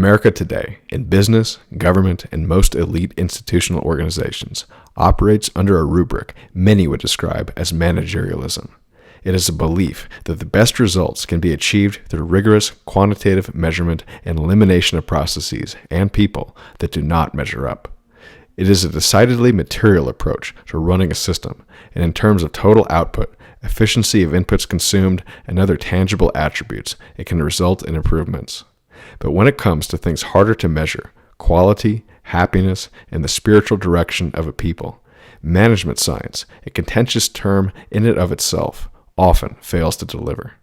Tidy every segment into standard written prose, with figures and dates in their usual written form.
America today, in business, government, and most elite institutional organizations, operates under a rubric many would describe as managerialism. It is a belief that the best results can be achieved through rigorous quantitative measurement and elimination of processes and people that do not measure up. It is a decidedly material approach to running a system, and in terms of total output, efficiency of inputs consumed, and other tangible attributes, it can result in improvements. But when it comes to things harder to measure, quality, happiness, and the spiritual direction of a people, management science, a contentious term in and of itself, often fails to deliver.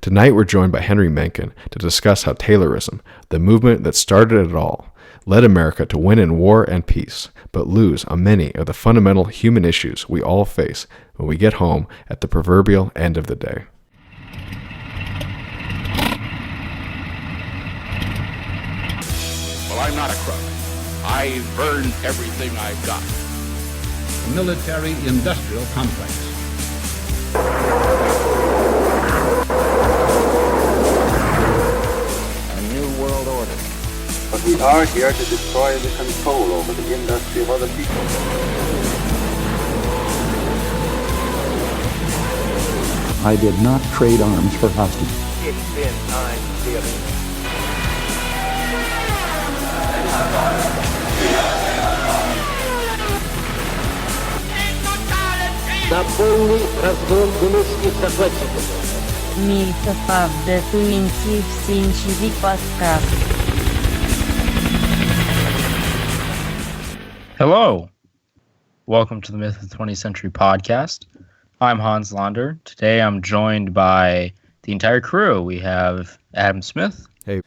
Tonight we're joined by Henry Mencken to discuss how Taylorism, the movement that started it all, led America to win in war and peace, but lose on many of the fundamental human issues we all face when we get home at the proverbial end of the day. Well, I'm not a crook. I've earned everything I've got. The military-industrial complex. A new world order. But we are here to destroy the control over the industry of other people. I did not trade arms for hostages. It's been time theater. Напомни разгром гнусных захватчиков. Myth20c podcast. Hello. Welcome to the Myth20c podcast. I'm Hans Launder. Today I'm joined by the entire crew. We have Adam Smith. Hey.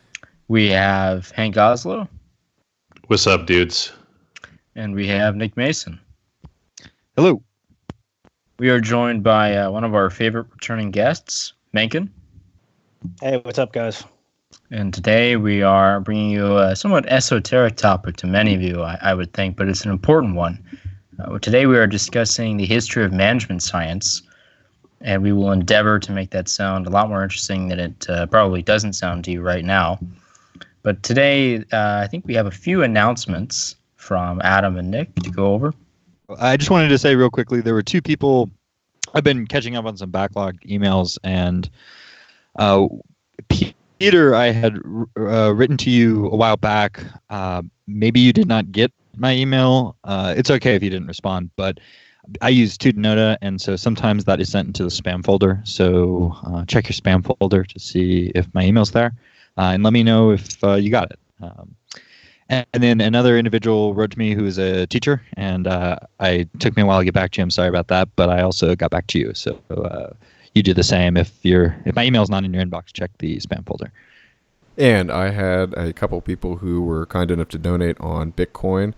We have Hank Oslo. What's up, dudes? And we have Nick Mason. Hello. We are joined by one of our favorite returning guests, Mencken. Hey, what's up, guys? And today we are bringing you a somewhat esoteric topic to many of you, I would think, but it's an important one. Today we are discussing the history of management science, and we will endeavor to make that sound a lot more interesting than it probably doesn't sound to you right now. But today, I think we have a few announcements from Adam and Nick to go over. I just wanted to say real quickly, there were two people. I've been catching up on some backlogged emails, and Peter, I had written to you a while back. Maybe you did not get my email. It's okay if you didn't respond, but I use Tutanota, and so sometimes that is sent into the spam folder. So check your spam folder to see if my email's there, and let me know if you got it. And then another individual wrote to me who is a teacher, and it took me a while to get back to you. I'm sorry about that, but I also got back to you. So you do the same. If my email's not in your inbox, check the spam folder. And I had a couple people who were kind enough to donate on Bitcoin.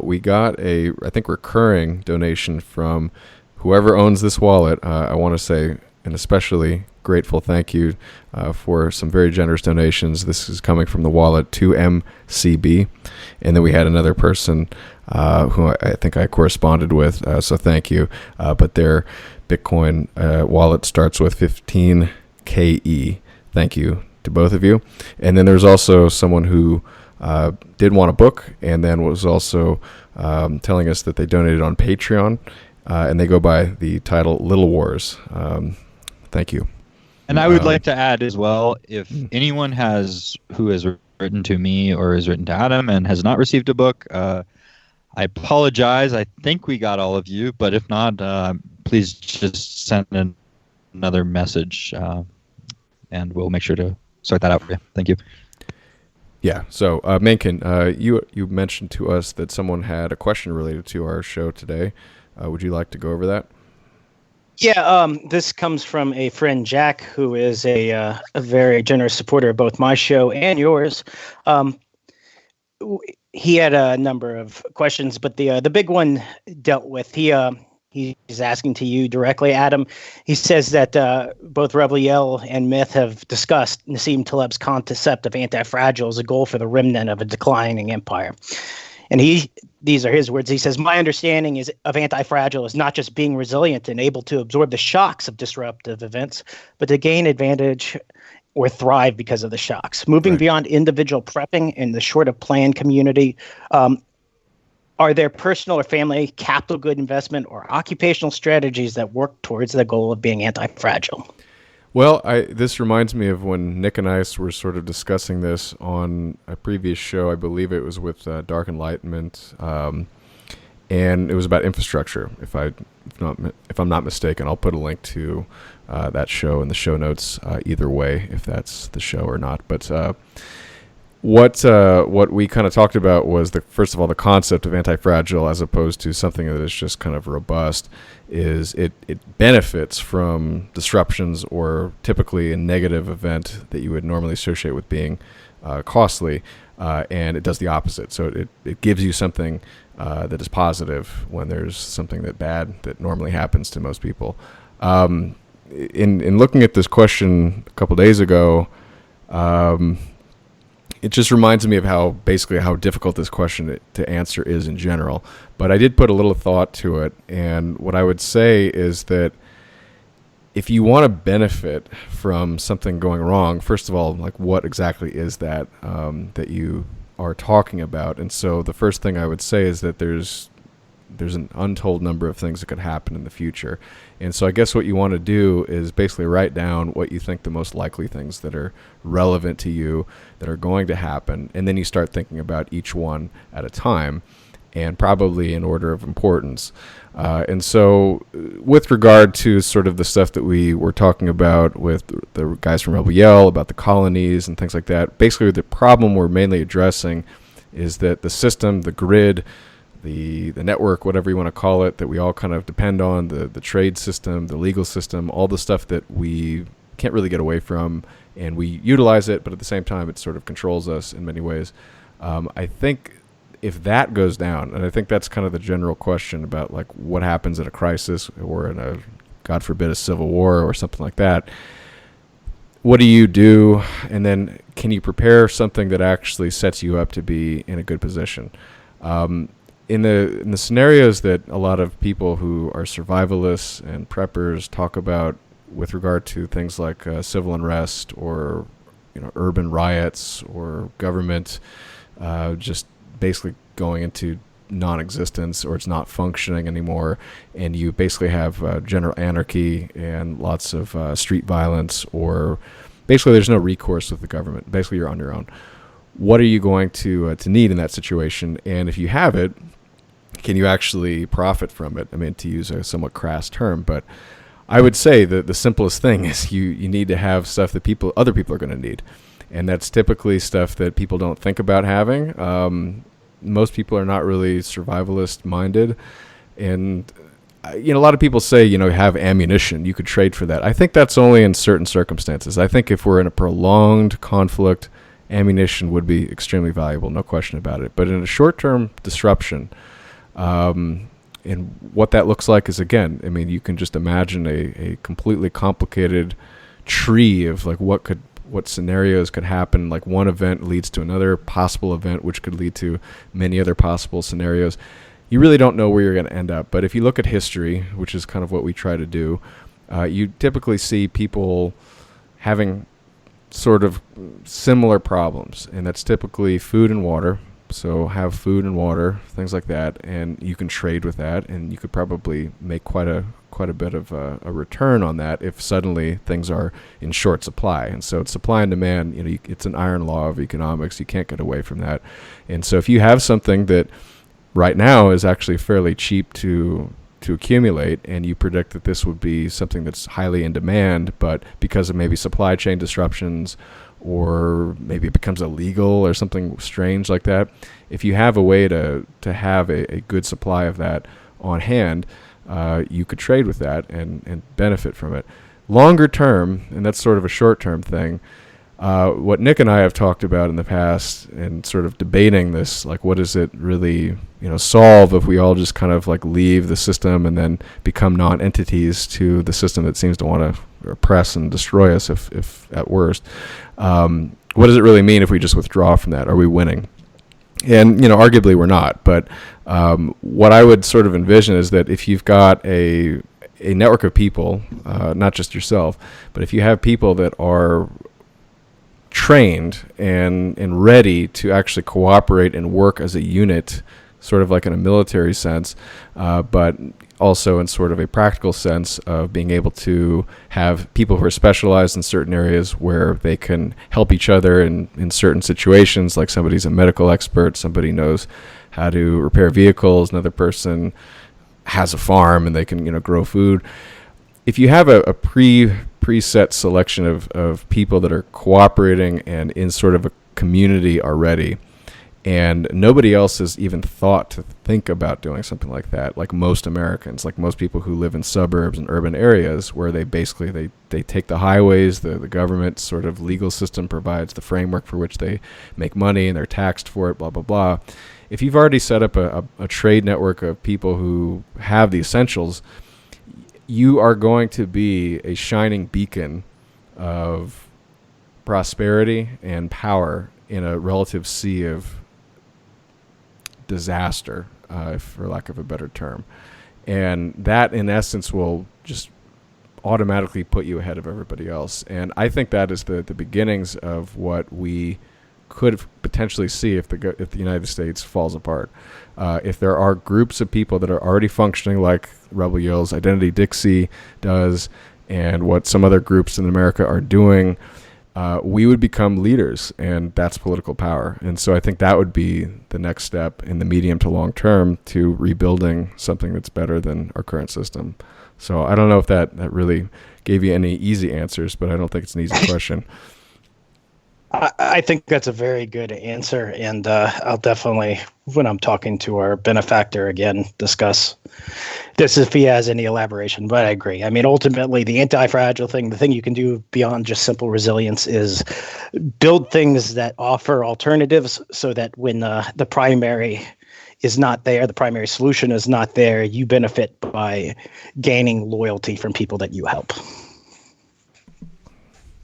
We got a, I think, recurring donation from whoever owns this wallet. I want to say an especially grateful thank you for some very generous donations. This is coming from the wallet 2MCB. And then we had another person who I think I corresponded with, so thank you. But their Bitcoin wallet starts with 15KE. Thank you to both of you. And then there's also someone who did want a book and then was also telling us that they donated on Patreon, and they go by the title Little Wars. Thank you. And I would like to add as well, if anyone who has written to me or has written to Adam and has not received a book, I apologize. I think we got all of you, but if not, please just send another message, and we'll make sure to sort that out for you. Thank you. Yeah. So, Mencken, you mentioned to us that someone had a question related to our show today. Would you like to go over that? Yeah, this comes from a friend, Jack, who is a very generous supporter of both my show and yours. He had a number of questions, but the big one dealt with, he's asking to you directly, Adam. He says that both Proverbial and Myth have discussed Nassim Taleb's concept of anti-fragile as a goal for the remnant of a declining empire. And these are his words. He says, my understanding of anti-fragile is not just being resilient and able to absorb the shocks of disruptive events, but to gain advantage or thrive because of the shocks. Moving Right. beyond individual prepping and the short of plan community, are there personal or family capital good investment or occupational strategies that work towards the goal of being anti-fragile? Well, this reminds me of when Nick and I were sort of discussing this on a previous show. I believe it was with Dark Enlightenment, and it was about infrastructure. If I'm not mistaken, I'll put a link to that show in the show notes. Either way, if that's the show or not. But what we kind of talked about was first of all the concept of anti-fragile as opposed to something that is just kind of robust. Is it benefits from disruptions or typically a negative event that you would normally associate with being costly, and it does the opposite. So it gives you something that is positive when there's something bad that normally happens to most people. In looking at this question a couple days ago, it just reminds me of how difficult this question to answer is in general. But I did put a little thought to it, and what I would say is that if you want to benefit from something going wrong, first of all, like what exactly is that that you are talking about? And so the first thing I would say is that there's an untold number of things that could happen in the future. And so I guess what you want to do is basically write down what you think the most likely things that are relevant to you that are going to happen. And then you start thinking about each one at a time and probably in order of importance. And so with regard to sort of the stuff that we were talking about with the guys from Rebel Yell about the colonies and things like that, basically the problem we're mainly addressing is that the system, the grid, the network, whatever you want to call it, that we all kind of depend on, the trade system, the legal system, all the stuff that we can't really get away from, and we utilize it, but at the same time it sort of controls us in many ways. I think if that goes down, and I think that's kind of the general question about like what happens in a crisis or in a, God forbid, a civil war or something like that, what do you do? And then can you prepare something that actually sets you up to be in a good position? In the scenarios that a lot of people who are survivalists and preppers talk about with regard to things like civil unrest or urban riots or government just basically going into non-existence or it's not functioning anymore, and you basically have general anarchy and lots of street violence, or basically there's no recourse with the government. Basically you're on your own. What are you going to need in that situation? And if you have it, can you actually profit from it? I mean, to use a somewhat crass term, but I would say that the simplest thing is you need to have stuff that other people are going to need. And that's typically stuff that people don't think about having. Most people are not really survivalist minded. And, a lot of people say, have ammunition. You could trade for that. I think that's only in certain circumstances. I think if we're in a prolonged conflict, ammunition would be extremely valuable, no question about it. But in a short-term disruption, and what that looks like is, again, I mean, you can just imagine a completely complicated tree of like what scenarios could happen. Like one event leads to another possible event, which could lead to many other possible scenarios. You really don't know where you're going to end up. But if you look at history, which is kind of what we try to do, you typically see people having sort of similar problems, and that's typically food and water. So have food and water, things like that, and you can trade with that, and you could probably make quite a bit of a return on that if suddenly things are in short supply. And so it's supply and demand. It's an iron law of economics. You can't get away from that. And so if you have something that right now is actually fairly cheap to accumulate, and you predict that this would be something that's highly in demand, but because of maybe supply chain disruptions, or maybe it becomes illegal or something strange like that, if you have a way to have a good supply of that on hand, you could trade with that and benefit from it. Longer term, and that's sort of a short-term thing, what Nick and I have talked about in the past and sort of debating this, like what does it really solve if we all just kind of like leave the system and then become non-entities to the system that seems to want to oppress and destroy us if at worst. What does it really mean if we just withdraw from that? Are we winning? And arguably we're not, but what I would sort of envision is that if you've got a network of people, not just yourself, but if you have people that are trained and ready to actually cooperate and work as a unit, sort of like in a military sense, but also in sort of a practical sense of being able to have people who are specialized in certain areas where they can help each other in certain situations, like somebody's a medical expert, somebody knows how to repair vehicles, another person has a farm and they can grow food. If you have a preset selection of people that are cooperating and in sort of a community already, and nobody else has even thought to think about doing something like that, like most Americans, like most people who live in suburbs and urban areas where they basically they take the highways, the government sort of legal system provides the framework for which they make money and they're taxed for it, blah, blah, blah. If you've already set up a trade network of people who have the essentials, you are going to be a shining beacon of prosperity and power in a relative sea of disaster, for lack of a better term. And that, in essence, will just automatically put you ahead of everybody else. And I think that is the beginnings of what we could potentially see if the United States falls apart. If there are groups of people that are already functioning like Rebel Yell's Identity Dixie does, and what some other groups in America are doing, we would become leaders, and that's political power. And so I think that would be the next step in the medium to long term to rebuilding something that's better than our current system. So I don't know if that really gave you any easy answers, but I don't think it's an easy question. I think that's a very good answer, and I'll definitely, when I'm talking to our benefactor again, discuss this if he has any elaboration. But I agree. I mean, ultimately, the anti-fragile thing, the thing you can do beyond just simple resilience is build things that offer alternatives so that when the primary is not there, the primary solution is not there, you benefit by gaining loyalty from people that you help.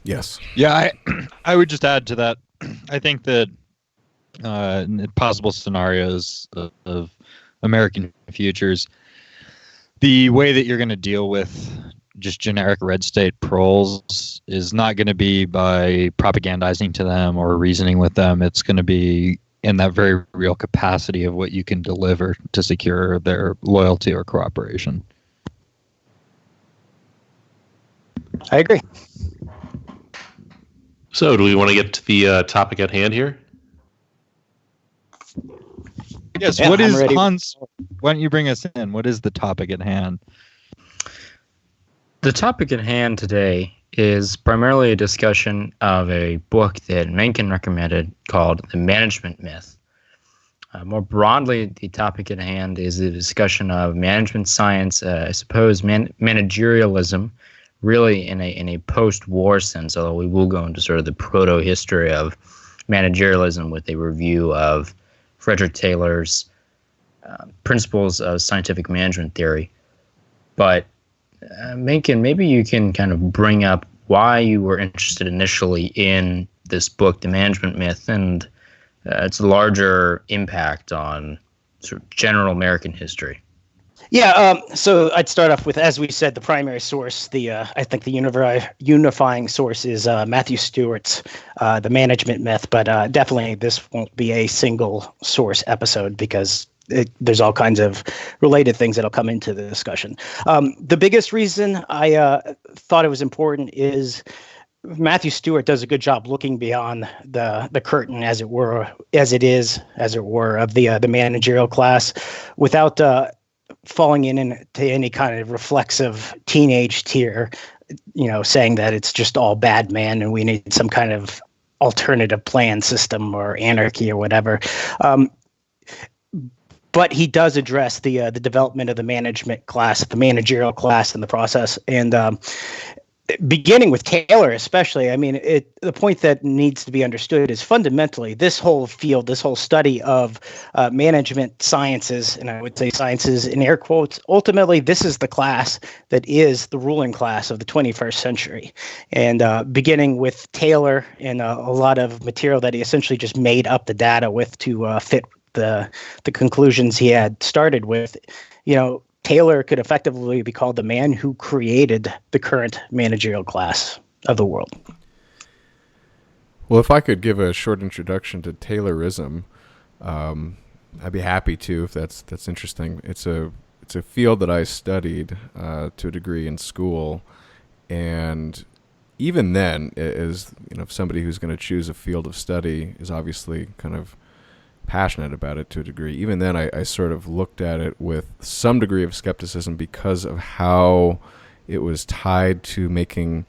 Yes. Yeah, I would just add to that. I think that possible scenarios of American futures, the way that you're going to deal with just generic red state proles is not going to be by propagandizing to them or reasoning with them. It's going to be in that very real capacity of what you can deliver to secure their loyalty or cooperation. I agree. So do we want to get to the topic at hand here? Yes. Yeah, what is, Hans, why don't you bring us in? What is the topic at hand? The topic at hand today is primarily a discussion of a book that Mencken recommended called The Management Myth. More broadly, the topic at hand is the discussion of management science, I suppose managerialism, really in a post-war sense, although we will go into sort of the proto-history of managerialism with a review of Frederick Taylor's principles of scientific management theory. But Mencken, maybe you can kind of bring up why you were interested initially in this book, The Management Myth, and its larger impact on sort of general American history. Yeah, so I'd start off with, as we said, the primary source, I think the unifying source is Matthew Stewart's The Management Myth, but definitely this won't be a single source episode because there's all kinds of related things that'll come into the discussion. The biggest reason I thought it was important is Matthew Stewart does a good job looking beyond the curtain, as it were, of the managerial class, without falling into any kind of reflexive teenage tear, saying that it's just all bad man and we need some kind of alternative plan system or anarchy or whatever. But he does address the development of the management class, the managerial class in the process. And beginning with Taylor especially, I mean, the point that needs to be understood is fundamentally this whole field, this whole study of management sciences, and I would say sciences in air quotes, ultimately this is the class that is the ruling class of the 21st century. And beginning with Taylor and a lot of material that he essentially just made up the data with to fit the conclusions he had started with, Taylor could effectively be called the man who created the current managerial class of the world. Well, if I could give a short introduction to Taylorism, I'd be happy to. If that's interesting. It's a field that I studied to a degree in school, and even then, as somebody who's going to choose a field of study is obviously kind of passionate about it to a degree. Even then, I sort of looked at it with some degree of skepticism because of how it was tied to making,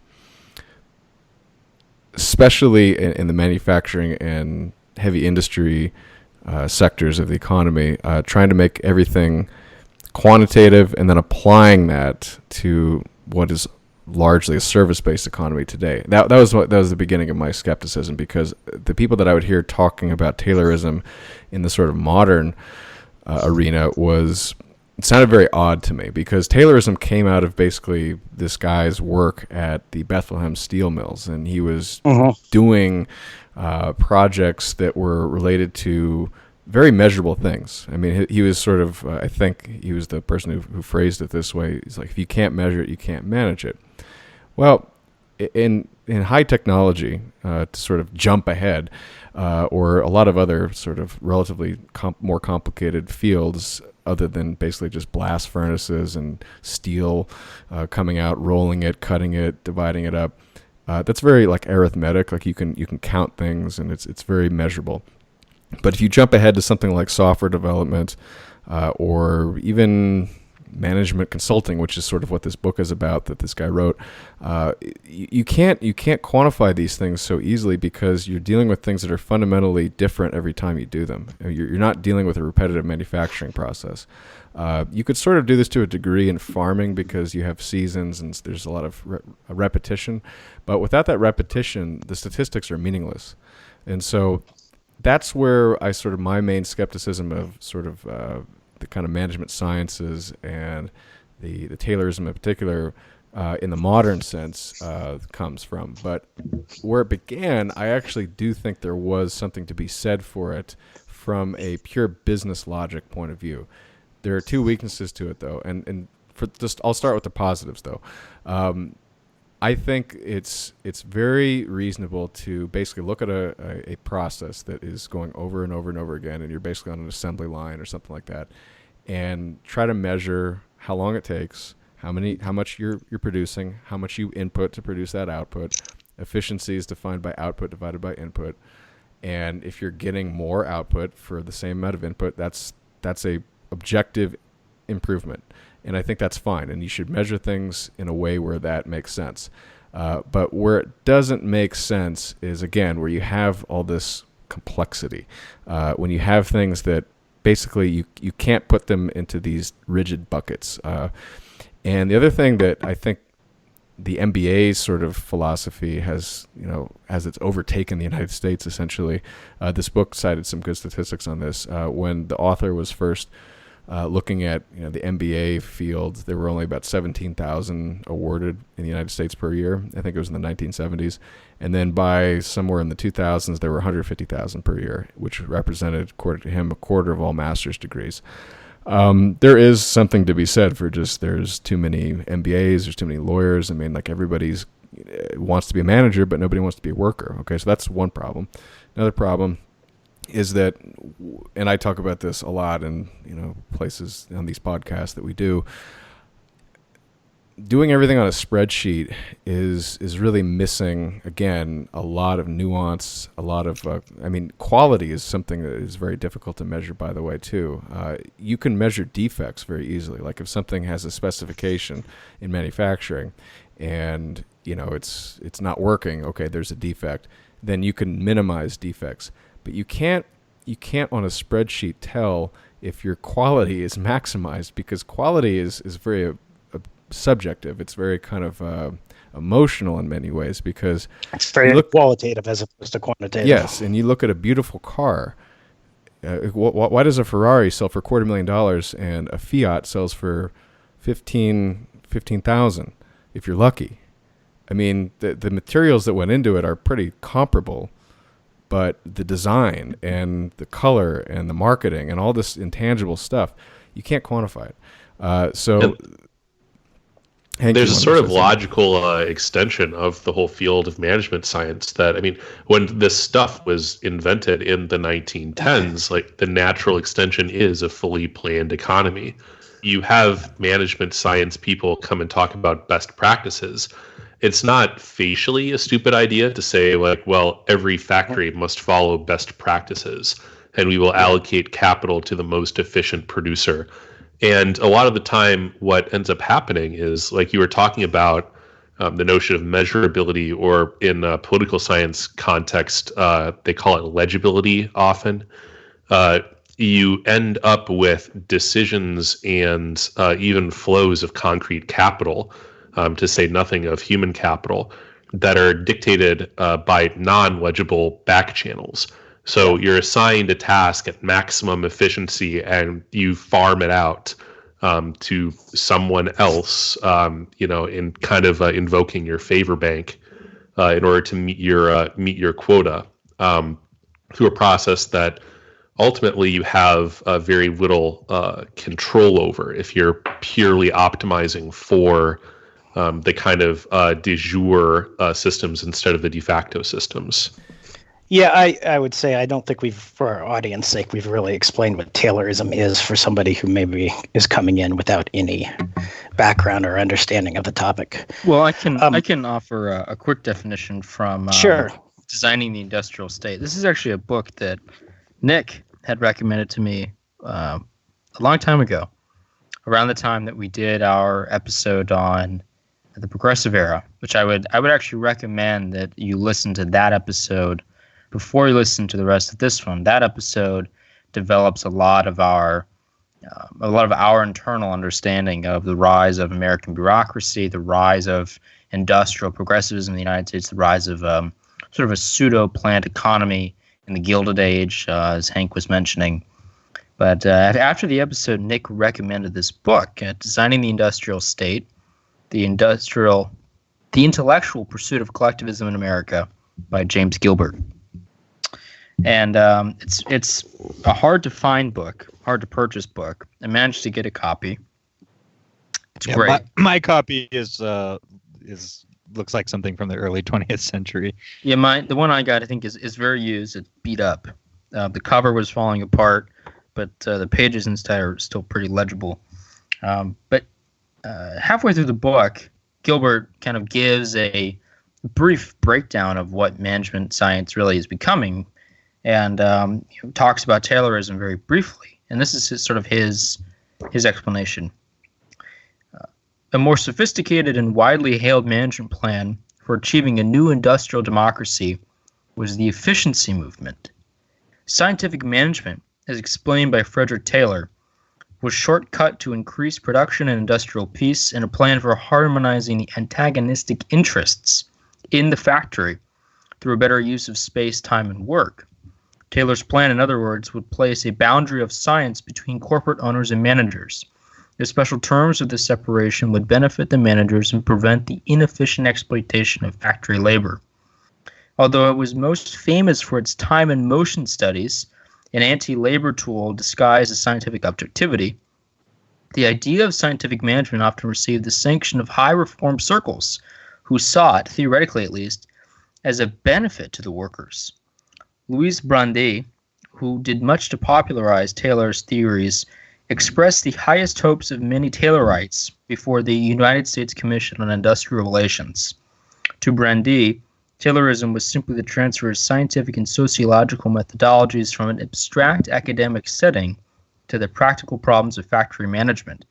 especially in the manufacturing and heavy industry sectors of the economy, trying to make everything quantitative and then applying that to what is largely a service-based economy today. That was the beginning of my skepticism, because the people that I would hear talking about Taylorism in the sort of modern arena it sounded very odd to me, because Taylorism came out of basically this guy's work at the Bethlehem steel mills, and he was doing projects that were related to very measurable things. I mean, he was sort of, I think he was the person who phrased it this way. He's like, if you can't measure it, you can't manage it. Well, in high technology, to sort of jump ahead, or a lot of other sort of relatively more complicated fields, other than basically just blast furnaces and steel coming out, rolling it, cutting it, dividing it up, that's very like arithmetic. Like you can count things, and it's very measurable. But if you jump ahead to something like software development, or even management consulting, which is sort of what this book is about that this guy wrote, you can't quantify these things so easily, because you're dealing with things that are fundamentally different every time you do them. You're not dealing with a repetitive manufacturing process. You could sort of do this to a degree in farming, because you have seasons and there's a lot of repetition. But without that repetition, the statistics are meaningless. And so that's where my main skepticism of sort of the kind of management sciences and the Taylorism in particular, in the modern sense, comes from. But where it began, I actually do think there was something to be said for it from a pure business logic point of view. There are two weaknesses to it, though, and I'll start with the positives, though. I think it's very reasonable to basically look at a process that is going over and over and over again, and you're basically on an assembly line or something like that, and try to measure how long it takes, how much you're producing, how much you input to produce that output. Efficiency is defined by output divided by input, and if you're getting more output for the same amount of input, that's a objective improvement. And I think that's fine, and you should measure things in a way where that makes sense. But where it doesn't make sense is, again, where you have all this complexity. When you have things that basically you can't put them into these rigid buckets. And the other thing that I think the MBA's sort of philosophy has it's overtaken the United States, essentially. This book cited some good statistics on this. When the author was first looking at the MBA field, there were only about 17,000 awarded in the United States per year. I think it was in the 1970s. And then by somewhere in the 2000s, there were 150,000 per year, which represented, according to him, a quarter of all master's degrees. There is something to be said for just there's too many MBAs, there's too many lawyers. I mean, like everybody's wants to be a manager, but nobody wants to be a worker. Okay, so that's one problem. Another problem is that, and I talk about this a lot in places on these podcasts that we do, doing everything on a spreadsheet is really missing, again, a lot of nuance, a lot of quality is something that is very difficult to measure, by the way, too. You can measure defects very easily. Like if something has a specification in manufacturing and it's not working, okay, there's a defect, then you can minimize defects. But you can't on a spreadsheet tell if your quality is maximized, because quality is very subjective. It's very kind of emotional in many ways, because it's very qualitative as opposed to quantitative. Yes, and you look at a beautiful car. Why does a Ferrari sell for $250,000 and a Fiat sells for $15,000 if you're lucky? I mean, the materials that went into it are pretty comparable, but the design and the color and the marketing and all this intangible stuff, you can't quantify it. Hank, there's a you sort wanted of to say logical extension of the whole field of management science that, I mean, when this stuff was invented in the 1910s, like the natural extension is a fully planned economy. You have management science people come and talk about best practices. It's not facially a stupid idea to say, like, well, every factory must follow best practices and we will allocate capital to the most efficient producer. And a lot of the time, what ends up happening is, like you were talking about, the notion of measurability, or in a political science context, they call it legibility often. You end up with decisions and even flows of concrete capital, to say nothing of human capital, that are dictated by non-legible back channels. So you're assigned a task at maximum efficiency and you farm it out to someone else, in kind of invoking your favor bank in order to meet your quota, through a process that ultimately you have very little control over if you're purely optimizing for the kind of de jure systems instead of the de facto systems. Yeah, I would say I don't think for our audience sake, we've really explained what Taylorism is for somebody who maybe is coming in without any background or understanding of the topic. Well, I can offer a quick definition from Sure. Designing the Industrial State. This is actually a book that Nick had recommended to me a long time ago, around the time that we did our episode on the Progressive Era, which I would actually recommend that you listen to that episode before you listen to the rest of this one. That episode develops a lot of our internal understanding of the rise of American bureaucracy, the rise of industrial progressivism in the United States, the rise of sort of a pseudo-planned economy in the Gilded Age, as Hank was mentioning. But after the episode, Nick recommended this book, Designing the Industrial State, the Intellectual Pursuit of Collectivism in America by James Gilbert. And it's a hard to find book, hard to purchase book. I managed to get a copy. It's great. My copy is looks like something from the early 20th century. Yeah, the one I got, I think, is very used. It's beat up. The cover was falling apart, but the pages inside are still pretty legible. But halfway through the book, Gilbert kind of gives a brief breakdown of what management science really is becoming, and talks about Taylorism very briefly. And this is his explanation. A more sophisticated and widely hailed management plan for achieving a new industrial democracy was the efficiency movement. Scientific management, as explained by Frederick Taylor, was shortcut to increase production and industrial peace, and a plan for harmonizing the antagonistic interests in the factory through a better use of space, time, and work. Taylor's plan, in other words, would place a boundary of science between corporate owners and managers. The special terms of this separation would benefit the managers and prevent the inefficient exploitation of factory labor. Although it was most famous for its time and motion studies, an anti-labor tool disguised as scientific objectivity, the idea of scientific management often received the sanction of high reform circles, who saw it, theoretically at least, as a benefit to the workers. Louis Brandeis, who did much to popularize Taylor's theories, expressed the highest hopes of many Taylorites before the United States Commission on Industrial Relations. To Brandeis, Taylorism was simply the transfer of scientific and sociological methodologies from an abstract academic setting to the practical problems of factory management.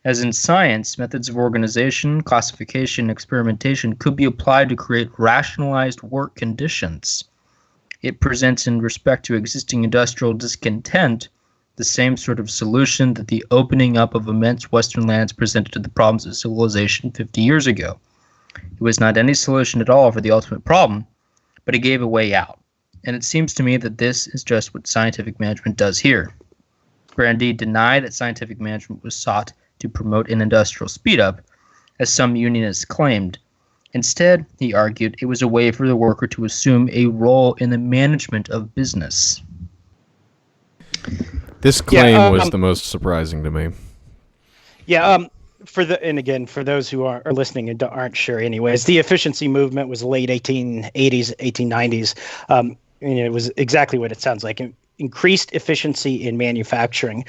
As in science, methods of organization, classification, and experimentation could be applied to create rationalized work conditions. It presents, in respect to existing industrial discontent, the same sort of solution that the opening up of immense Western lands presented to the problems of civilization 50 years ago. It was not any solution at all for the ultimate problem, but it gave a way out. And it seems to me that this is just what scientific management does here. Brandeis denied that scientific management was sought to promote an industrial speed-up, as some unionists claimed. Instead, he argued, it was a way for the worker to assume a role in the management of business. This claim was the most surprising to me. Yeah, for those who are listening and aren't sure, anyways, the efficiency movement was late 1880s, 1890s. And it was exactly what it sounds like. Increased efficiency in manufacturing.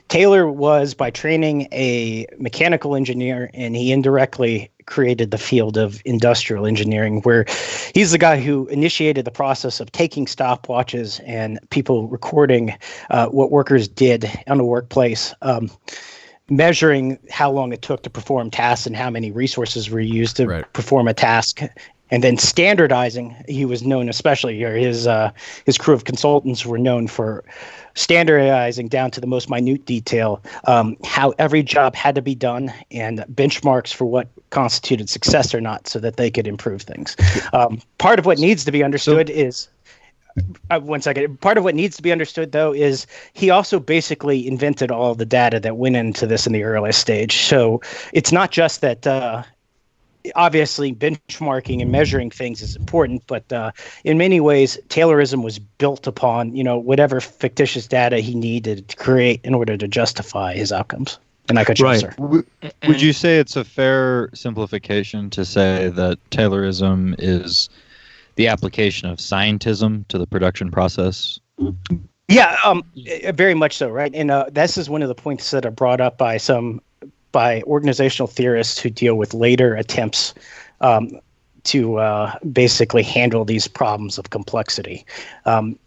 Taylor was by training a mechanical engineer, and he indirectly created the field of industrial engineering, where he's the guy who initiated the process of taking stopwatches and people recording what workers did on a workplace, measuring how long it took to perform tasks and how many resources were used to perform a task. And then standardizing. He was known, especially here, his crew of consultants were known for standardizing down to the most minute detail how every job had to be done and benchmarks for what constituted success or not, so that they could improve things. Part of what needs to be understood is. 1 second. Part of what needs to be understood, though, is he also basically invented all the data that went into this in the earliest stage. So it's not just that. Obviously, benchmarking and measuring things is important, but in many ways, Taylorism was built upon whatever fictitious data he needed to create in order to justify his outcomes. And I cut you, sir. Would you say it's a fair simplification to say that Taylorism is the application of scientism to the production process? Yeah, very much so, right? And this is one of the points that are brought up by organizational theorists who deal with later attempts to basically handle these problems of complexity.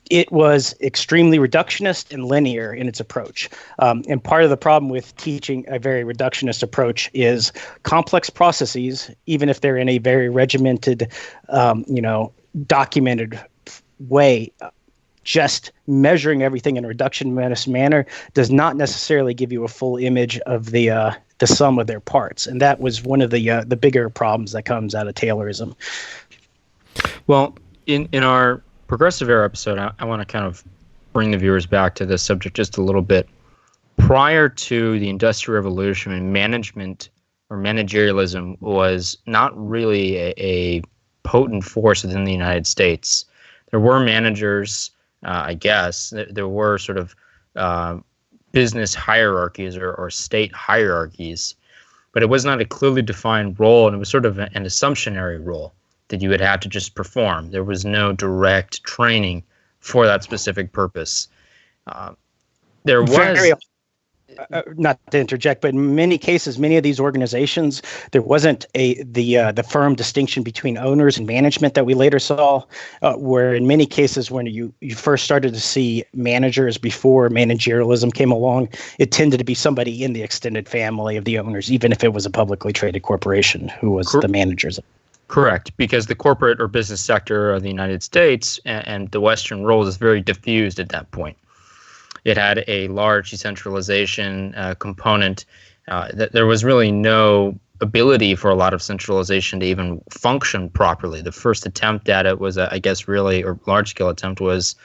It was extremely reductionist and linear in its approach. And part of the problem with teaching a very reductionist approach is complex processes, even if they're in a very regimented, documented way, just measuring everything in a reductionist manner does not necessarily give you a full image of the sum of their parts, and that was one of the bigger problems that comes out of Taylorism. Well, in our progressive era episode, I want to kind of bring the viewers back to this subject just a little bit. Prior to the Industrial Revolution, and management or managerialism was not really a potent force within the United States. There were managers. I guess there were sort of business hierarchies or state hierarchies, but it was not a clearly defined role, and it was sort of an assumptionary role that you would have to just perform. There was no direct training for that specific purpose. There was... not to interject, but in many cases, many of these organizations, there wasn't the firm distinction between owners and management that we later saw, where in many cases when you first started to see managers before managerialism came along, it tended to be somebody in the extended family of the owners, even if it was a publicly traded corporation who was the managers. Correct, because the corporate or business sector of the United States and the Western world is very diffused at that point. It had a large decentralization component. There was really no ability for a lot of centralization to even function properly. The first attempt at it was, or large-scale attempt was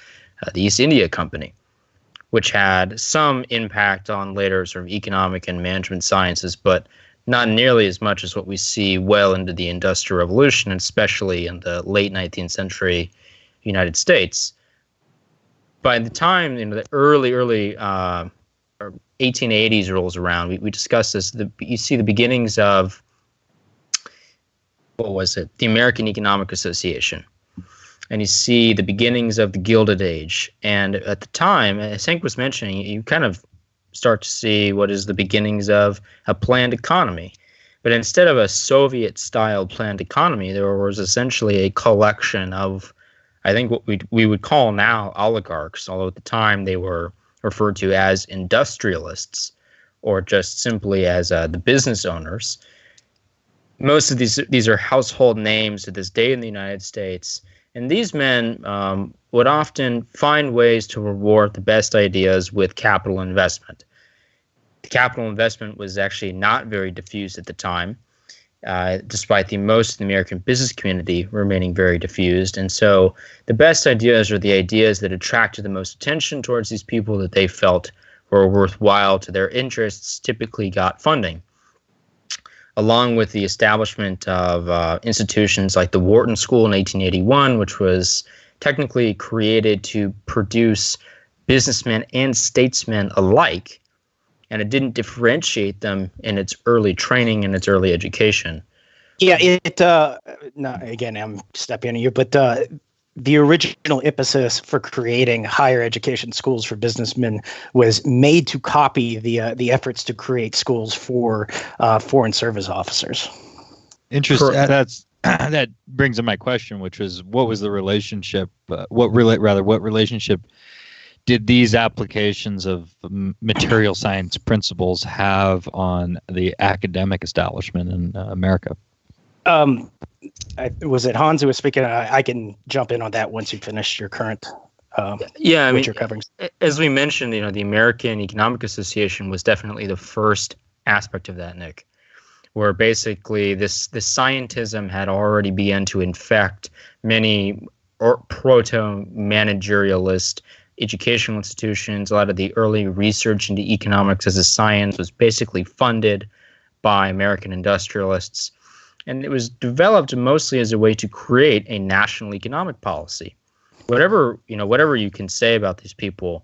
the East India Company, which had some impact on later sort of economic and management sciences, but not nearly as much as what we see well into the Industrial Revolution, especially in the late 19th century United States. By the time the early 1880s rolls around, we discussed this. You see the beginnings of the American Economic Association, and you see the beginnings of the Gilded Age. And at the time, as Hank was mentioning, you kind of start to see what is the beginnings of a planned economy. But instead of a Soviet-style planned economy, there was essentially a collection of, I think, what we would call now oligarchs, although at the time they were referred to as industrialists or just simply as the business owners. Most of these are household names to this day in the United States, and these men would often find ways to reward the best ideas with capital investment. The capital investment was actually not very diffused at the time, despite most of the American business community remaining very diffused. And so the best ideas are the ideas that attracted the most attention towards these people that they felt were worthwhile to their interests, typically got funding. Along with the establishment of institutions like the Wharton School in 1881, which was technically created to produce businessmen and statesmen alike, and it didn't differentiate them in its early training and its early education. Yeah, again, I'm stepping on you, but the original impetus for creating higher education schools for businessmen was made to copy the efforts to create schools for foreign service officers. Interesting. That brings up my question, which was, what was the relationship? What relationship did these applications of material science principles have on the academic establishment in America? Was it Hans who was speaking? I can jump in on that once you finish your current. You're covering. As we mentioned, the American Economic Association was definitely the first aspect of that, Nick, where basically this scientism had already begun to infect many proto-managerialist educational institutions. A lot of the early research into economics as a science was basically funded by American industrialists. And it was developed mostly as a way to create a national economic policy. Whatever you can say about these people,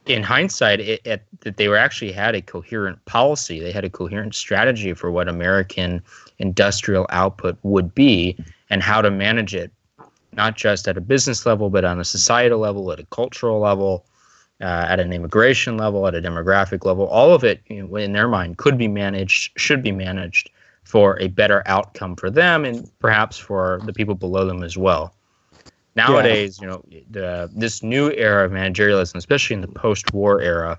in hindsight, that they actually had a coherent policy. They had a coherent strategy for what American industrial output would be and how to manage it, not just at a business level, but on a societal level, at a cultural level, at an immigration level, at a demographic level. All of it, in their mind, could be managed, should be managed for a better outcome for them and perhaps for the people below them as well. Nowadays, this new era of managerialism, especially in the post-war era,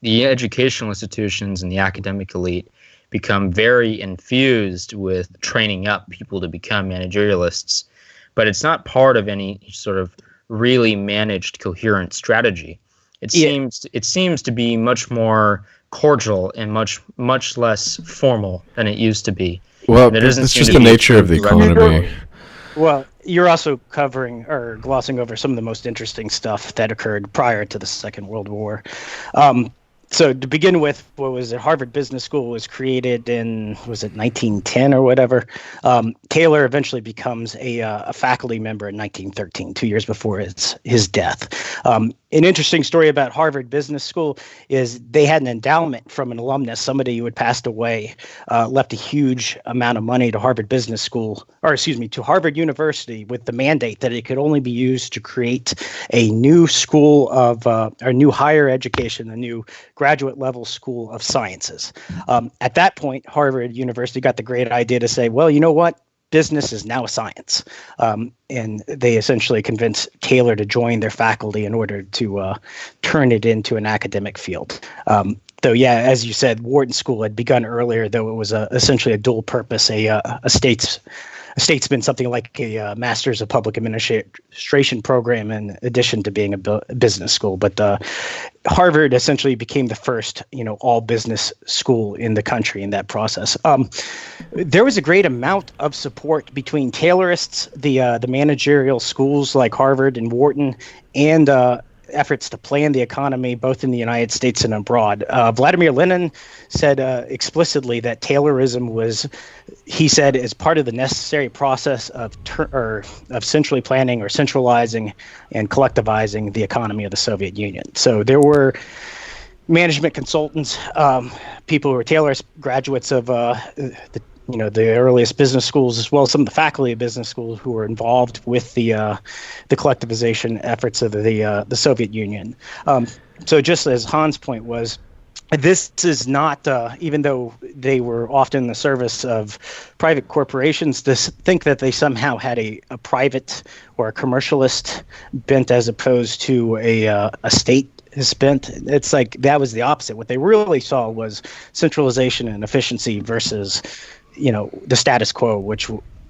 the educational institutions and the academic elite become very infused with training up people to become managerialists, but it's not part of any sort of really managed, coherent strategy. It seems to be much more cordial and much less formal than it used to be. Well, it's just the nature of the economy. Well, you're also covering or glossing over some of the most interesting stuff that occurred prior to the Second World War. So to begin with, Harvard Business School was created in, 1910 or whatever? Taylor eventually becomes a faculty member in 1913, 2 years before his death. An interesting story about Harvard Business School is they had an endowment from an alumnus, somebody who had passed away, left a huge amount of money to Harvard Business School, to Harvard University, with the mandate that it could only be used to create a new school of, or new higher education, a new graduate level school of sciences. At that point, Harvard University got the great idea to say, well, you know what? Business is now a science. And they essentially convinced Taylor to join their faculty in order to turn it into an academic field. Though, as you said, Wharton School had begun earlier, though it was essentially a dual purpose, a statesman, something like a Master's of Public Administration program in addition to being a business school. But Harvard essentially became the first, all business school in the country in that process. There was a great amount of support between Taylorists, the managerial schools like Harvard and Wharton, and efforts to plan the economy both in the United States and abroad. Vladimir Lenin said explicitly that Taylorism was, he said, as part of the necessary process of centrally planning or centralizing and collectivizing the economy of the Soviet Union. So there were management consultants, people who were Taylorist graduates of the earliest business schools, as well as some of the faculty of business schools who were involved with the collectivization efforts of the Soviet Union. So just as Hans' point was, this is not, even though they were often in the service of private corporations, to think that they somehow had a private or a commercialist bent as opposed to a state bent. It's like that was the opposite. What they really saw was centralization and efficiency versus the status quo, which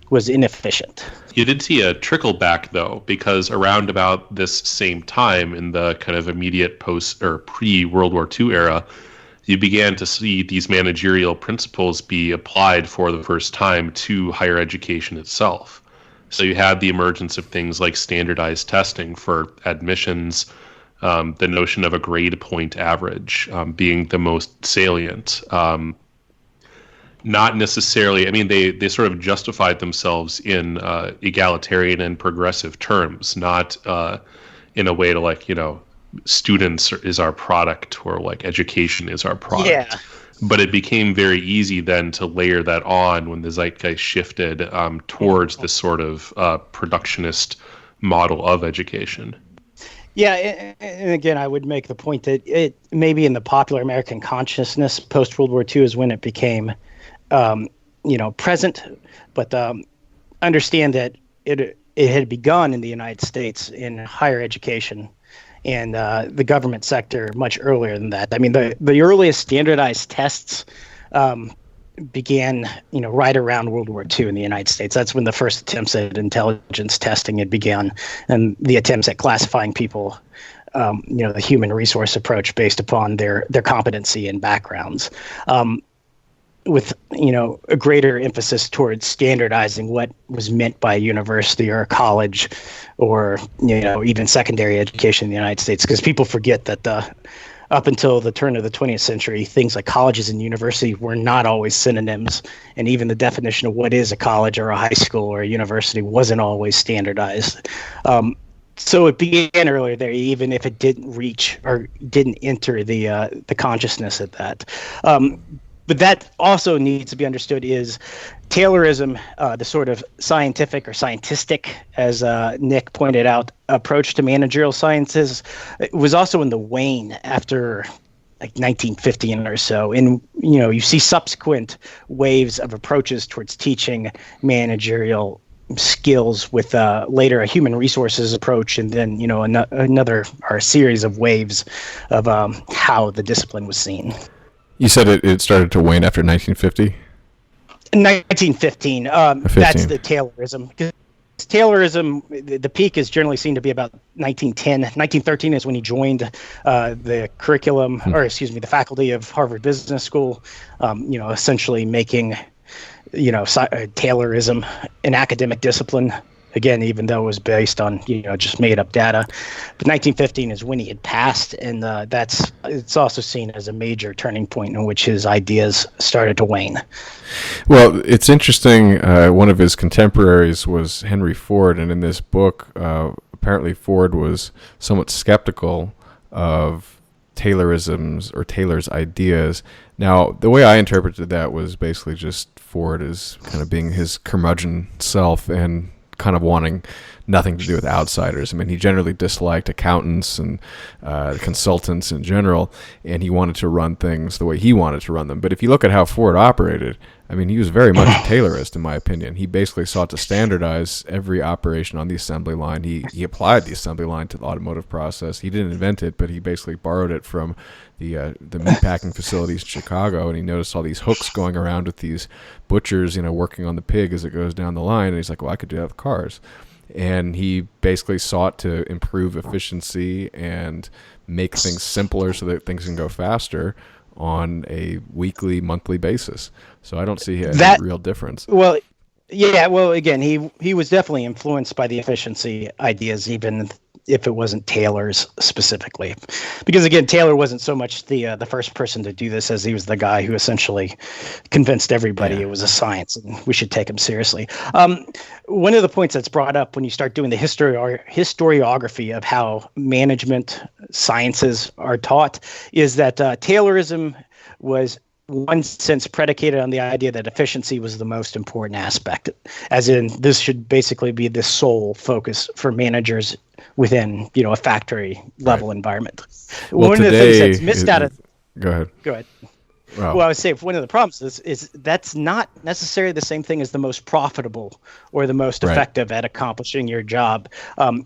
was inefficient. You did see a trickle back, though, because around about this same time in the kind of immediate post or pre-World War II era, you began to see these managerial principles be applied for the first time to higher education itself. So you had the emergence of things like standardized testing for admissions, the notion of a grade point average being the most salient. Not necessarily, they sort of justified themselves in egalitarian and progressive terms, not in a way to students is our product, or like education is our product. Yeah. But it became very easy then to layer that on when the zeitgeist shifted towards this sort of productionist model of education. Yeah, and again, I would make the point that it maybe in the popular American consciousness post World War II is when it became, present. But understand that it had begun in the United States in higher education and the government sector much earlier than that. I mean, the earliest standardized tests began, right around World War II in the United States. That's when the first attempts at intelligence testing had begun, and the attempts at classifying people, the human resource approach based upon their competency and backgrounds. With a greater emphasis towards standardizing what was meant by a university or a college, or even secondary education in the United States, because people forget that up until the turn of the 20th century, things like colleges and university were not always synonyms, and even the definition of what is a college or a high school or a university wasn't always standardized. So it began earlier there, even if it didn't reach or didn't enter the consciousness at that. But that also needs to be understood is Taylorism, the sort of scientific or scientistic, as Nick pointed out, approach to managerial sciences, it was also in the wane after like 1915 or so. And, you see subsequent waves of approaches towards teaching managerial skills with later a human resources approach, and then, another or a series of waves of how the discipline was seen. You said it started to wane after 1950? 1915. That's the Taylorism. Because Taylorism, the peak is generally seen to be about 1910. 1913 is when he joined the curriculum, the faculty of Harvard Business School, essentially making, Taylorism an academic discipline. Again, even though it was based on just made up data, but 1915 is when he had passed, and it's also seen as a major turning point in which his ideas started to wane. Well, it's interesting. One of his contemporaries was Henry Ford, and in this book, apparently Ford was somewhat skeptical of Taylorism's or Taylor's ideas. Now, the way I interpreted that was basically just Ford as kind of being his curmudgeon self and kind of wanting nothing to do with outsiders. I mean, he generally disliked accountants and consultants in general, and he wanted to run things the way he wanted to run them. But if you look at how Ford operated, I mean, he was very much a Taylorist, in my opinion. He basically sought to standardize every operation on the assembly line. He applied the assembly line to the automotive process. He didn't invent it, but he basically borrowed it from the meatpacking facilities in Chicago, and he noticed all these hooks going around with these butchers, working on the pig as it goes down the line, and he's like, well, I could do that with cars. And he basically sought to improve efficiency and make things simpler so that things can go faster on a weekly, monthly basis. So I don't see any real difference. Well, yeah, well, again, he was definitely influenced by the efficiency ideas, even if it wasn't Taylor's specifically. Because, again, Taylor wasn't so much the first person to do this as he was the guy who essentially convinced everybody it was a science and we should take him seriously. One of the points that's brought up when you start doing the historiography of how management sciences are taught is that Taylorism was one sense predicated on the idea that efficiency was the most important aspect, as in this should basically be the sole focus for managers within, a factory level environment. Well, one of the things that's missed out of... Go ahead. Well, I would say one of the problems is that's not necessarily the same thing as the most profitable or the most effective at accomplishing your job.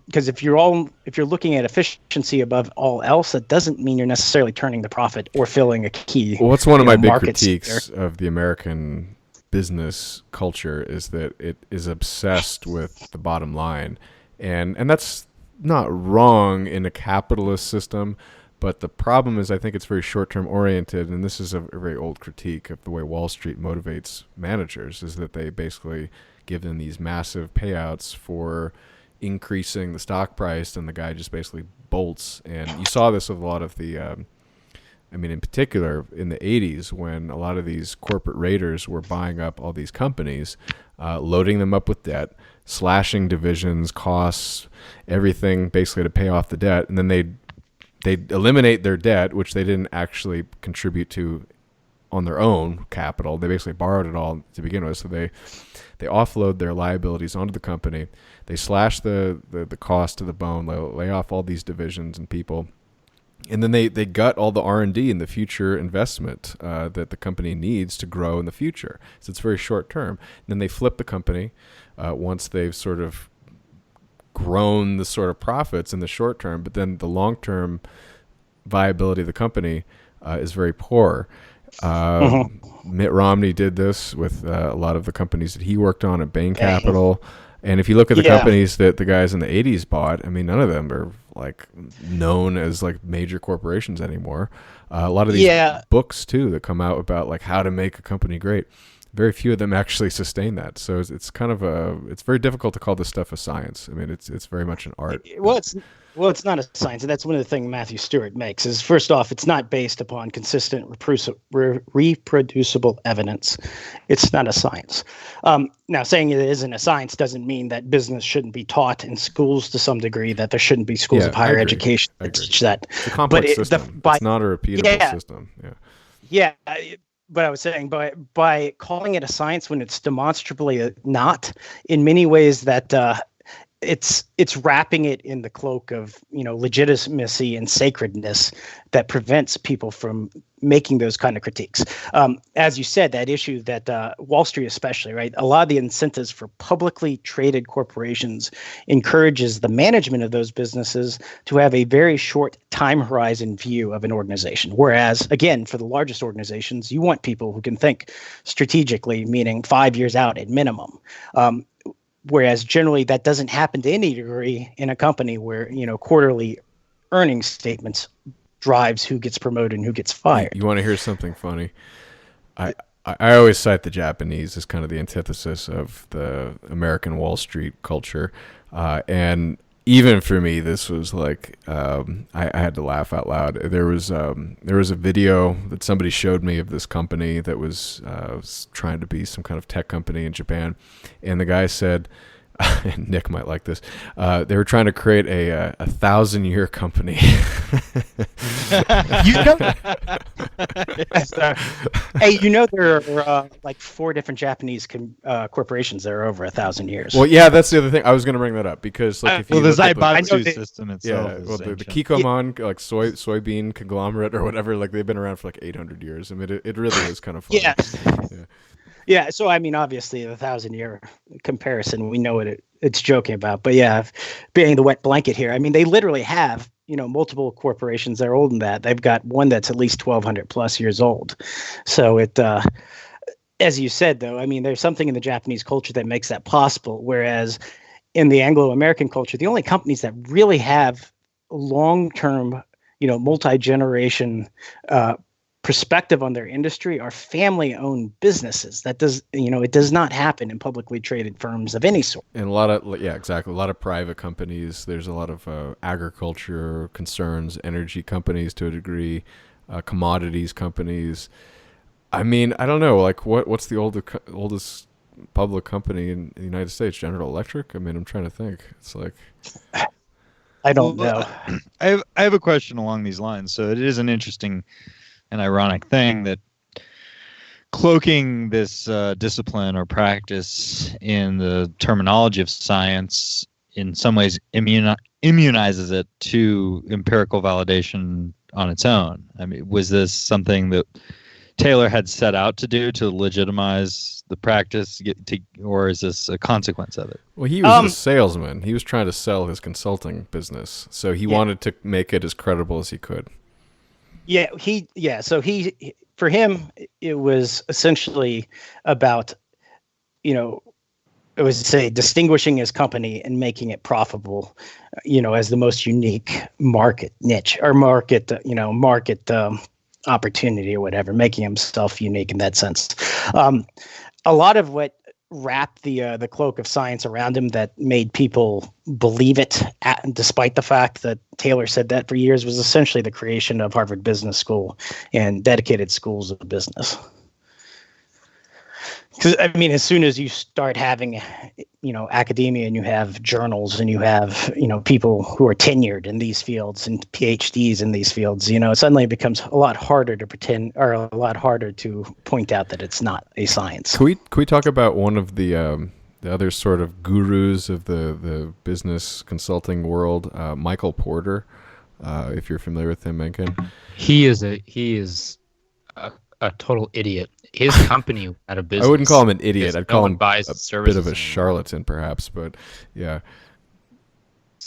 Because if you're looking at efficiency above all else, that doesn't mean you're necessarily turning the profit or filling a key. Well, what's one of my big critiques of the American business culture is that it is obsessed with the bottom line, and that's not wrong in a capitalist system. But the problem is I think it's very short-term oriented, and this is a very old critique of the way Wall Street motivates managers, is that they basically give them these massive payouts for increasing the stock price, and the guy just basically bolts. And you saw this with a lot of the, in particular in the 80s when a lot of these corporate raiders were buying up all these companies, loading them up with debt, slashing divisions, costs, everything basically to pay off the debt, and then they'd they eliminate their debt, which they didn't actually contribute to on their own capital. They basically borrowed it all to begin with. So they offload their liabilities onto the company. They slash the cost to the bone, lay off all these divisions and people. And then they gut all the R&D and the future investment that the company needs to grow in the future. So it's very short term. And then they flip the company once they've sort of grown the sort of profits in the short term, but then the long term viability of the company is very poor. Mitt Romney did this with a lot of the companies that he worked on at Bain Capital. And if you look at the companies that the guys in the 80s bought, I mean, none of them are like known as like major corporations anymore. A lot of these books too that come out about like how to make a company great, very few of them actually sustain that. So it's kind of it's very difficult to call this stuff a science. I mean, it's very much an art. Well, it's not a science, and that's one of the things Matthew Stewart makes. Is first off, it's not based upon consistent, reproducible evidence. It's not a science. Now, saying it isn't a science doesn't mean that business shouldn't be taught in schools to some degree. That there shouldn't be schools of higher education that teach that. It's a complex system. It's not a repeatable system. Yeah. But I was saying by calling it a science when it's demonstrably not, in many ways that it's wrapping it in the cloak of legitimacy and sacredness that prevents people from making those kind of critiques. As you said, that issue that Wall Street especially, right? A lot of the incentives for publicly traded corporations encourages the management of those businesses to have a very short time horizon view of an organization. Whereas, again, for the largest organizations, you want people who can think strategically, meaning 5 years out at minimum. Whereas generally that doesn't happen to any degree in a company where, quarterly earnings statements drives who gets promoted and who gets fired. You want to hear something funny? I always cite the Japanese as kind of the antithesis of the American Wall Street culture. And even for me, this was like, I had to laugh out loud. There was a video that somebody showed me of this company that was trying to be some kind of tech company in Japan. And the guy said, and Nick might like this, they were trying to create a 1,000-year company. There are like 4 different Japanese corporations that are over 1,000 years. Well, yeah, that's the other thing. I was going to bring that up because, like, if you the Zaibatsu system itself, the Kikkoman, like soybean conglomerate or whatever, like they've been around for like 800 years. I mean, it really is kind of funny. Yeah, so I mean, obviously, the 1,000-year comparison, we know what it's joking about. But yeah, being the wet blanket here, I mean, they literally have, multiple corporations that are older than that. They've got one that's at least 1,200 plus years old. So it, as you said, though, I mean, there's something in the Japanese culture that makes that possible. Whereas in the Anglo-American culture, the only companies that really have long-term, multi-generation perspective on their industry are family-owned businesses. That does, it does not happen in publicly traded firms of any sort. And a lot of private companies. There's a lot of agriculture concerns, energy companies to a degree, commodities companies. I mean, I don't know, like what's the oldest public company in the United States? General Electric? I mean, I'm trying to think. It's like, I don't know. I have a question along these lines. So it is an interesting an ironic thing that cloaking this discipline or practice in the terminology of science in some ways immunizes it to empirical validation on its own. I mean, was this something that Taylor had set out to do to legitimize the practice, or is this a consequence of it? Well, he was a salesman. He was trying to sell his consulting business, so he wanted to make it as credible as he could. So for him, it was essentially about, it was distinguishing his company and making it profitable, as the most unique market niche or market opportunity or whatever, making himself unique in that sense. A lot of what wrapped the cloak of science around him that made people believe it, despite the fact that Taylor said that for years, was essentially the creation of Harvard Business School and dedicated schools of business. Because I mean, as soon as you start having, academia, and you have journals, and you have, people who are tenured in these fields and PhDs in these fields, it suddenly becomes a lot harder to pretend, or a lot harder to point out that it's not a science. Can we talk about one of the other sort of gurus of the business consulting world, Michael Porter, if you're familiar with him, Mencken? He is a total idiot. His company out of business. I wouldn't call him an idiot. I'd call him buys a bit of a charlatan, perhaps. But yeah.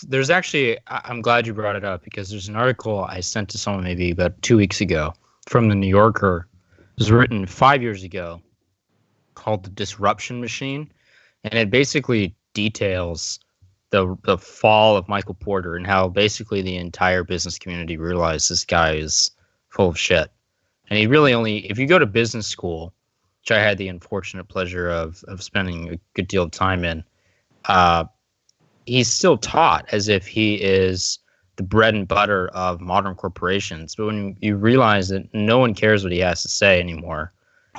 There's actually, I'm glad you brought it up, because there's an article I sent to someone maybe about 2 weeks ago from the New Yorker. It was written 5 years ago, called The Disruption Machine. And it basically details the fall of Michael Porter and how basically the entire business community realized this guy is full of shit. And he really only, if you go to business school, which I had the unfortunate pleasure of spending a good deal of time in, he's still taught as if he is the bread and butter of modern corporations. But when you realize that no one cares what he has to say anymore,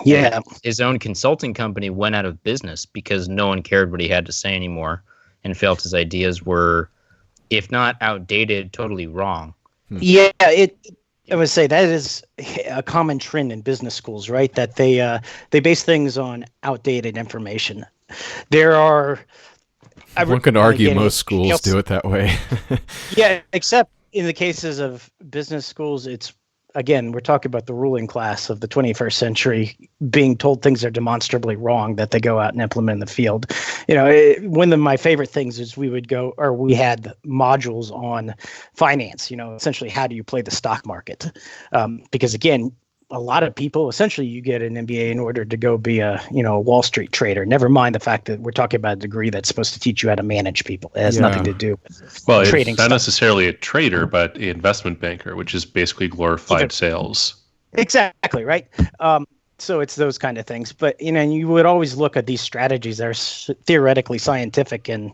yeah, his own consulting company went out of business because no one cared what he had to say anymore and felt his ideas were, if not outdated, totally wrong. Yeah, I would say that is a common trend in business schools, right? That they base things on outdated information. There are, one could argue most schools do it that way. Yeah, except in the cases of business schools, it's, again, we're talking about the ruling class of the 21st century being told things are demonstrably wrong that they go out and implement in the field. One of my favorite things is we had modules on finance, essentially how do you play the stock market? Because again, a lot of people, essentially you get an MBA in order to go be a Wall Street trader. Never mind the fact that we're talking about a degree that's supposed to teach you how to manage people. It has nothing to do with trading. It's not necessarily a trader, but an investment banker, which is basically glorified sales. Exactly, right? So it's those kind of things. But, you would always look at these strategies that are theoretically scientific and,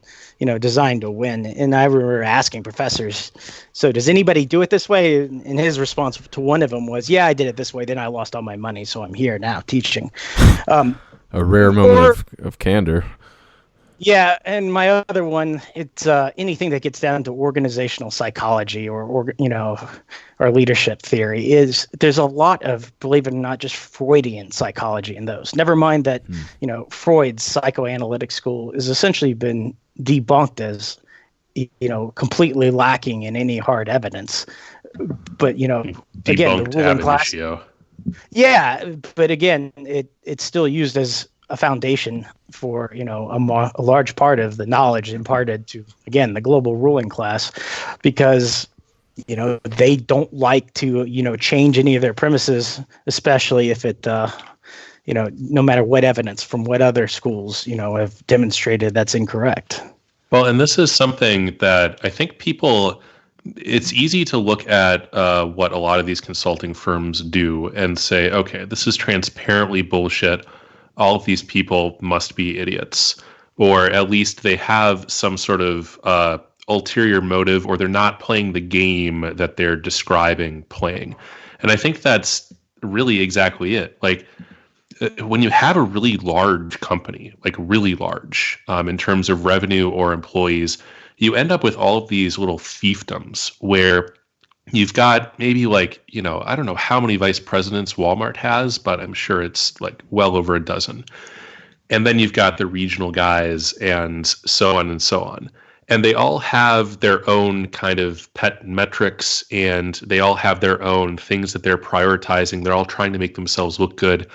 designed to win. And I remember asking professors, so does anybody do it this way? And his response to one of them was, yeah, I did it this way. Then I lost all my money. So I'm here now teaching. A rare moment of candor. Yeah, and my other one, it's anything that gets down to organizational psychology or leadership theory. There's a lot of, believe it or not, just Freudian psychology in those. Never mind that, Freud's psychoanalytic school has essentially been debunked as, completely lacking in any hard evidence. But, again, the ruling class. Yeah, but again, it's still used as a foundation for a large part of the knowledge imparted to, again, the global ruling class, because they don't like to change any of their premises, especially if it no matter what evidence from what other schools have demonstrated that's incorrect. Well, and this is something that I think it's easy to look at what a lot of these consulting firms do and say, okay, this is transparently bullshit. All of these people must be idiots, or at least they have some sort of ulterior motive, or they're not playing the game that they're describing playing. And I think that's really exactly it. Like, when you have a really large company, like really large in terms of revenue or employees, you end up with all of these little fiefdoms where you've got maybe I don't know how many vice presidents Walmart has, but I'm sure it's like well over a dozen. And then you've got the regional guys and so on and so on. And they all have their own kind of pet metrics, and they all have their own things that they're prioritizing. They're all trying to make themselves look good.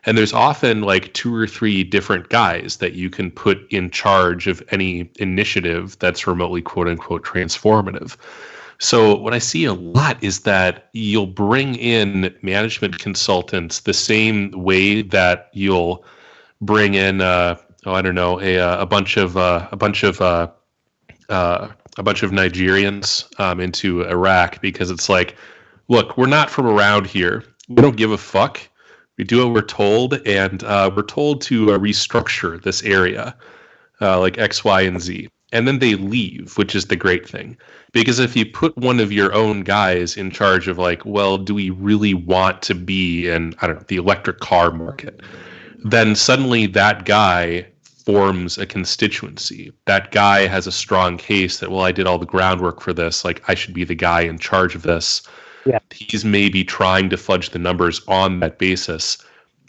And there's often like 2 or 3 different guys that you can put in charge of any initiative that's remotely quote unquote transformative. So what I see a lot is that you'll bring in management consultants the same way that you'll bring in a bunch of Nigerians into Iraq, because it's like, look, we're not from around here. We don't give a fuck. We do what we're told, and we're told to restructure this area like X, Y, and Z. And then they leave, which is the great thing. Because if you put one of your own guys in charge of like, well, do we really want to be in, I don't know, the electric car market? then suddenly that guy forms a constituency. That guy has a strong case that, well, I did all the groundwork for this. Like, I should be the guy in charge of this. Yeah. He's maybe trying to fudge the numbers on that basis.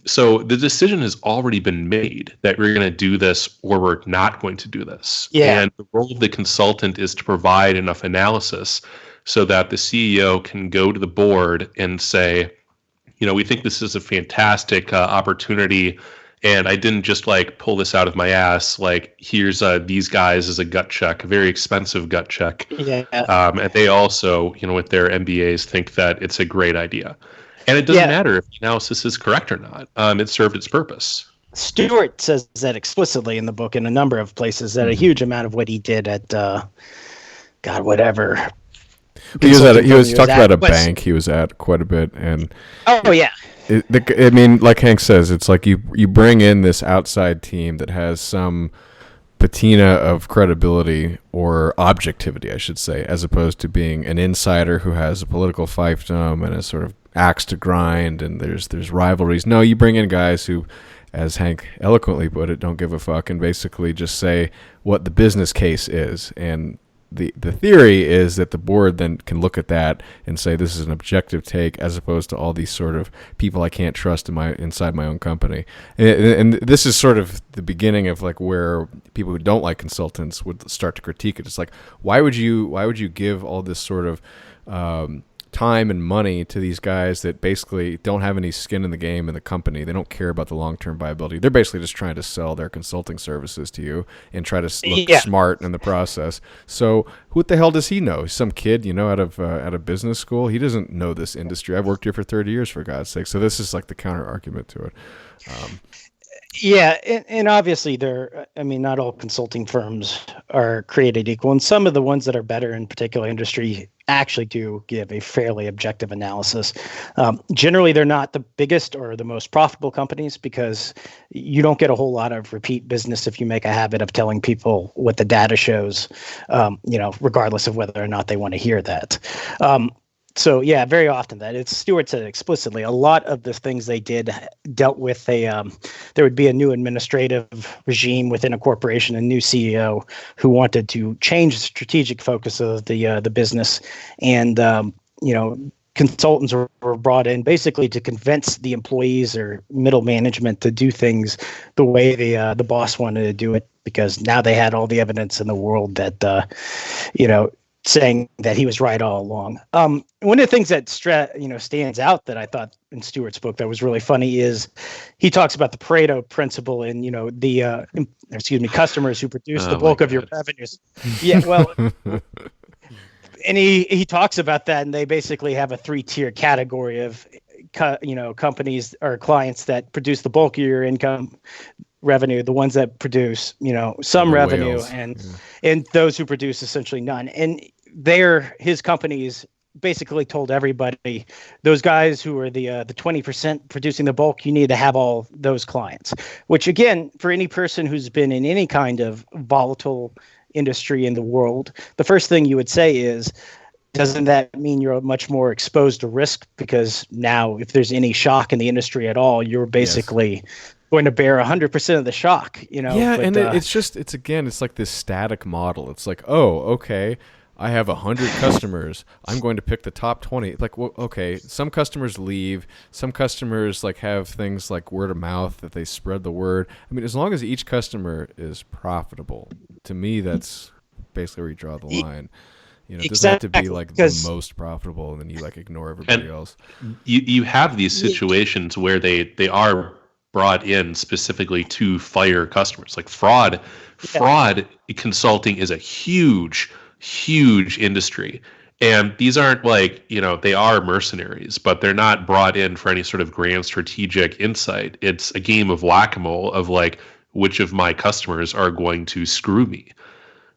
So the decision has already been made that we're going to do this or we're not going to do this. Yeah. And the role of the consultant is to provide enough analysis so that the CEO can go to the board and say, we think this is a fantastic opportunity. And I didn't just like pull this out of my ass. Like, here's these guys as a gut check, a very expensive gut check. Yeah. And they also, with their MBAs, think that it's a great idea. And it doesn't matter if the analysis is correct or not. It served its purpose. Stewart says that explicitly in the book in a number of places, that a huge amount of what he did at, whatever. He was talking about a bank he was at quite a bit. And like Hank says, it's like you bring in this outside team that has some patina of credibility or objectivity, I should say, as opposed to being an insider who has a political fiefdom and a sort of axe to grind, and there's rivalries. No, you bring in guys who, as Hank eloquently put it, don't give a fuck and basically just say what the business case is. And the theory is that the board then can look at that and say this is an objective take, as opposed to all these sort of people I can't trust inside my own company. And this is sort of the beginning of like where people who don't like consultants would start to critique it. It's like, why would you give all this sort of time and money to these guys that basically don't have any skin in the game in the company? They don't care about the long-term viability. They're basically just trying to sell their consulting services to you and try to look smart in the process. So who the hell does he know? Some kid, out of business school. He doesn't know this industry. I've worked here for 30 years, for God's sake. So this is like the counter argument to it. And obviously not all consulting firms are created equal, and some of the ones that are better in particular industry actually do give a fairly objective analysis. Generally, they're not the biggest or the most profitable companies because you don't get a whole lot of repeat business if you make a habit of telling people what the data shows, regardless of whether or not they want to hear that. So very often Stewart said explicitly, a lot of the things they did dealt with there would be a new administrative regime within a corporation, a new CEO who wanted to change the strategic focus of the business, and consultants were brought in basically to convince the employees or middle management to do things the way the boss wanted to do it, because now they had all the evidence in the world that saying that he was right all along. One of the things that stands out that I thought in Stewart's book that was really funny is he talks about the Pareto principle and customers who produce the bulk of your revenues. Yeah, well, and he talks about that, and they basically have a 3-tier category of companies or clients that produce the bulk of your income revenue, the ones that produce some revenue, and those who produce essentially none. And his companies basically told everybody, those guys who are the 20% producing the bulk, you need to have all those clients. Which again, for any person who's been in any kind of volatile industry in the world, the first thing you would say is, doesn't that mean you're much more exposed to risk? Because now if there's any shock in the industry at all, you're basically going to bear 100% of the shock, Yeah, but, and it's like this static model. It's like, oh, okay, I have 100 customers. I'm going to pick the top 20. Like, well, okay, some customers leave. Some customers like have things like word of mouth that they spread the word. I mean, as long as each customer is profitable, to me, that's basically where you draw the line. It doesn't have to be like the most profitable, and then you like ignore everybody else. You have these situations where they are brought in specifically to fire customers. Like fraud consulting is a huge industry. And these aren't like, they are mercenaries, but they're not brought in for any sort of grand strategic insight. It's a game of whack-a-mole of like, which of my customers are going to screw me?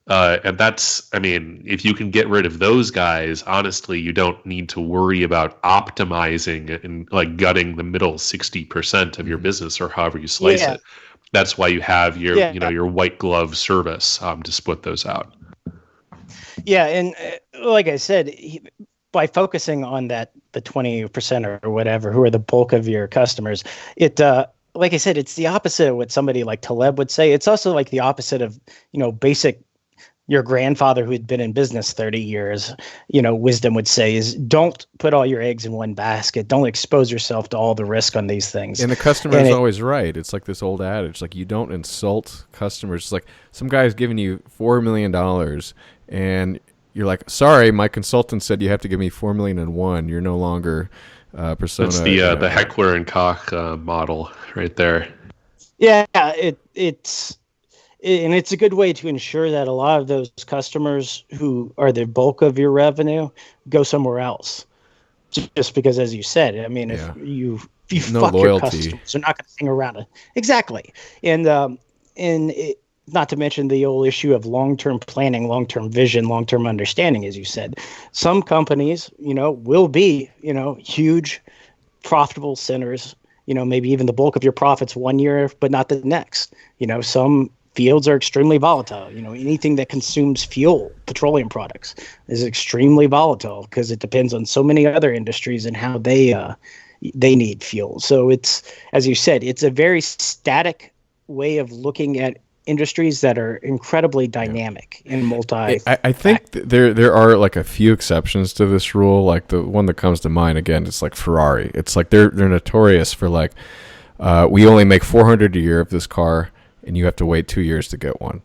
And that's, if you can get rid of those guys, honestly, you don't need to worry about optimizing and like gutting the middle 60% of your business, or however you slice it. That's why you have your, your white glove service to split those out. Yeah, and like I said, by focusing on the 20% or whatever, who are the bulk of your customers, it like I said, it's the opposite of what somebody like Taleb would say. It's also like the opposite of, basic, your grandfather who had been in business 30 years, wisdom would say is don't put all your eggs in one basket. Don't expose yourself to all the risk on these things. And the customer is always right. It's like this old adage, like you don't insult customers. It's like some guy's giving you $4 million and you're like, sorry, my consultant said you have to give me $4 million and one. You're no longer persona. That's the Heckler and Koch model right there. Yeah, it's a good way to ensure that a lot of those customers who are the bulk of your revenue go somewhere else. Just because, as you said, I mean, if you no fuck loyalty. your customers, they're not going to hang around it. Exactly, and not to mention the old issue of long-term planning, long-term vision, long-term understanding, as you said. Some companies, will be, huge, profitable centers. Maybe even the bulk of your profits one year, but not the next. Some fields are extremely volatile. Anything that consumes fuel, petroleum products, is extremely volatile because it depends on so many other industries and how they need fuel. So it's, as you said, it's a very static way of looking at industries that are incredibly dynamic and multi. I think there are like a few exceptions to this rule. Like the one that comes to mind again, it's like Ferrari. It's like they're notorious for like we only make 400 a year of this car, and you have to wait 2 years to get one.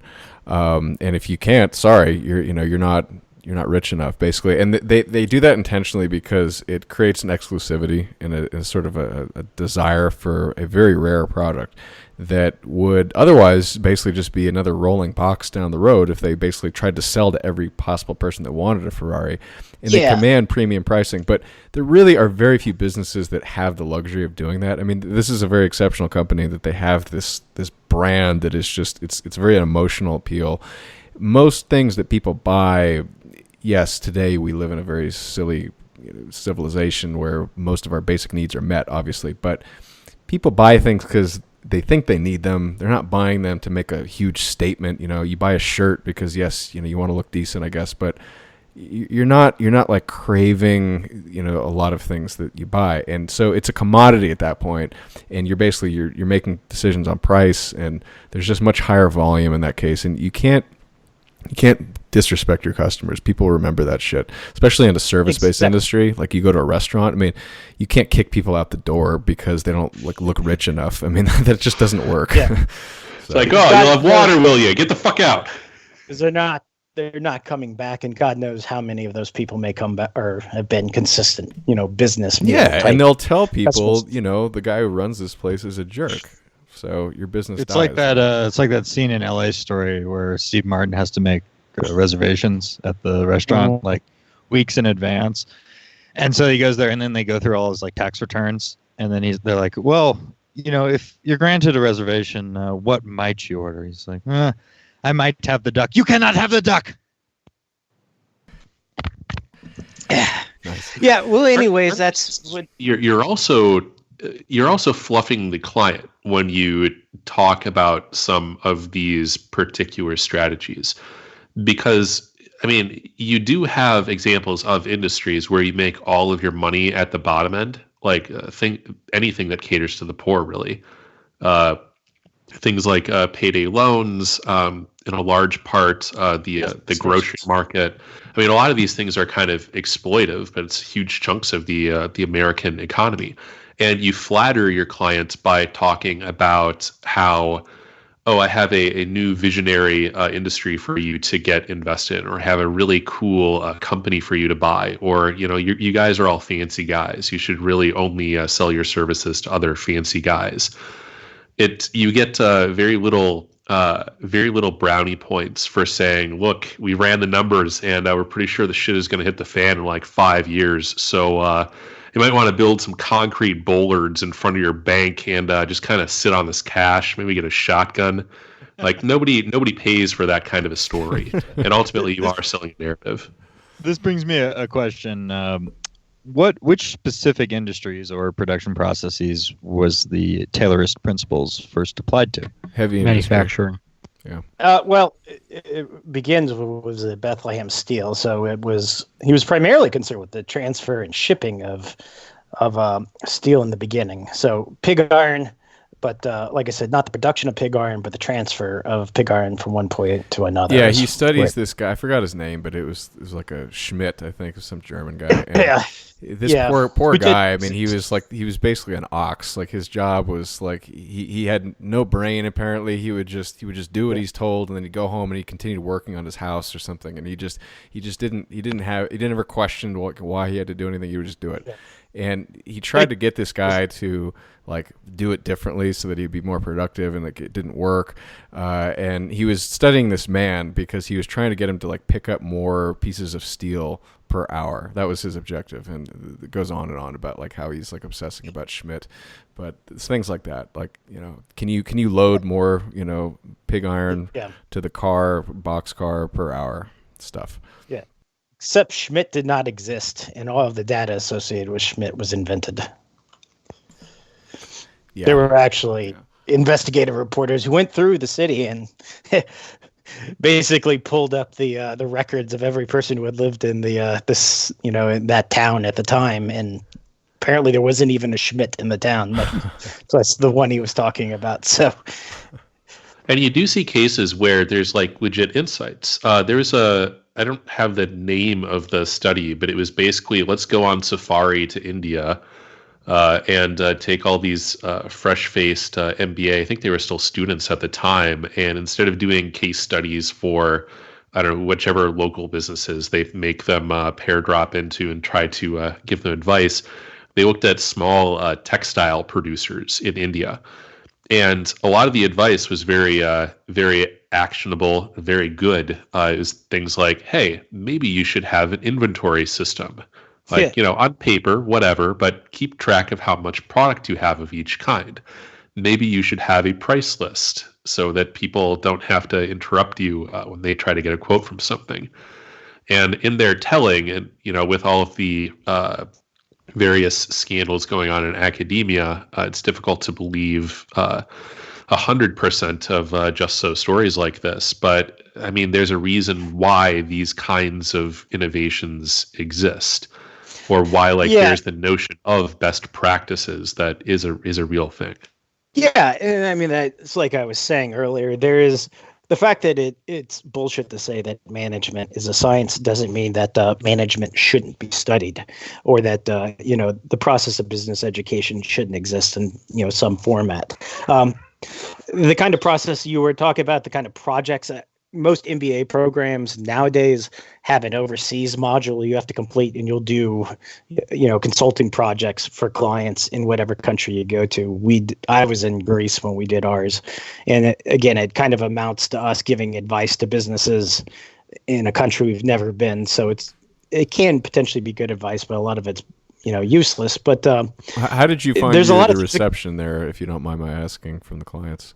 And if you can't, sorry, you're not rich enough, basically. And they do that intentionally because it creates an exclusivity and a sort of a desire for a very rare product that would otherwise basically just be another rolling box down the road if they basically tried to sell to every possible person that wanted a Ferrari. And they command premium pricing. But there really are very few businesses that have the luxury of doing that. I mean, this is a very exceptional company that they have this brand that is just, it's very an emotional appeal. Most things that people buy, yes, today we live in a very silly civilization where most of our basic needs are met, obviously. But people buy things because they think they need them. They're not buying them to make a huge statement. You buy a shirt because yes, you want to look decent, I guess, but you're not like craving, a lot of things that you buy. And so it's a commodity at that point, and you're basically you're making decisions on price, and there's just much higher volume in that case, and you can't disrespect your customers. People remember that shit, especially in a service-based industry. Like you go to a restaurant, I mean, you can't kick people out the door because they don't look rich enough. I mean, that just doesn't work. Yeah. So. It's like, oh, you'll have water, will you? Get the fuck out. Because they're not coming back, and God knows how many of those people may come back or have been consistent, business. Yeah, and they'll tell people, the guy who runs this place is a jerk. So your business It's dies. like that. It's like that scene in LA Story where Steve Martin has to make reservations at the restaurant like weeks in advance, and so he goes there, and then they go through all his like tax returns, and then they're like, well, if you're granted a reservation, what might you order? He's like, I might have the duck. You cannot have the duck. Nice. Yeah. Well, anyways, that's what you're also fluffing the client when you talk about some of these particular strategies, because I mean, you do have examples of industries where you make all of your money at the bottom end, like anything that caters to the poor, really. Things like payday loans, in a large part, the grocery market. I mean, a lot of these things are kind of exploitive, but it's huge chunks of the American economy. And you flatter your clients by talking about how, I have a new visionary industry for you to get invested in, or have a really cool company for you to buy, or you guys are all fancy guys. You should really only sell your services to other fancy guys. You get very little brownie points for saying, look, we ran the numbers and we're pretty sure the shit is going to hit the fan in like 5 years. So you might want to build some concrete bollards in front of your bank and just kind of sit on this cash, maybe get a shotgun. Like nobody pays for that kind of a story. And ultimately you are selling a narrative. This brings me a question. Which specific industries or production processes was the Taylorist principles first applied to? Heavy manufacturing. Yeah. Well, it begins with the Bethlehem Steel. So he was primarily concerned with the transfer and shipping of steel in the beginning. So pig iron, but like I said, not the production of pig iron, but the transfer of pig iron from one point to another. Yeah, he studies this guy. I forgot his name, but it was like a Schmidt, I think, some German guy. And yeah. This poor guy. I mean, he was basically an ox. Like his job was like he had no brain. Apparently, he would just do what he's told, and then he'd go home and he continued working on his house or something. And he didn't ever question why he had to do anything. He would just do it. Yeah. And he tried to get this guy to like do it differently so that he'd be more productive, and like it didn't work. And he was studying this man because he was trying to get him to like pick up more pieces of steel per hour. That was his objective, and it goes on and on about like how he's like obsessing about Schmidt. But it's things like that, like, you know, can you load more, you know, pig iron to the boxcar per hour stuff. Yeah. Except Schmidt did not exist, and all of the data associated with Schmidt was invented. Yeah. There were actually investigative reporters who went through the city and basically pulled up the records of every person who had lived in this, you know, in that town at the time, and apparently there wasn't even a Schmidt in the town. So that's the one he was talking about. So. And you do see cases where there's like legit insights. I don't have the name of the study, but it was basically, let's go on safari to India and take all these fresh-faced MBA. I think they were still students at the time. And instead of doing case studies for, I don't know, whichever local businesses they make them pair drop into and try to give them advice, they looked at small textile producers in India. And a lot of the advice was very, very actionable, very good. It was things like, hey, maybe you should have an inventory system. Like, you know, on paper, whatever, but keep track of how much product you have of each kind. Maybe you should have a price list so that people don't have to interrupt you when they try to get a quote from something. And in their telling, and, you know, with all of the various scandals going on in academia, it's difficult to believe 100% of just so stories like this. But I mean, there's a reason why these kinds of innovations exist, or why there's the notion of best practices that is a real thing. Yeah, and I mean, it's like I was saying earlier, there is the fact that it's bullshit to say that management is a science doesn't mean that management shouldn't be studied, or that you know, the process of business education shouldn't exist in, you know, some format. The kind of process you were talking about, the kind of projects that most MBA programs nowadays have an overseas module you have to complete, and you'll do, you know, consulting projects for clients in whatever country you go to. I was in Greece when we did ours, and it kind of amounts to us giving advice to businesses in a country we've never been. So it can potentially be good advice, but a lot of it's, you know, useless. But how did you find the reception there, if you don't mind my asking, from the clients?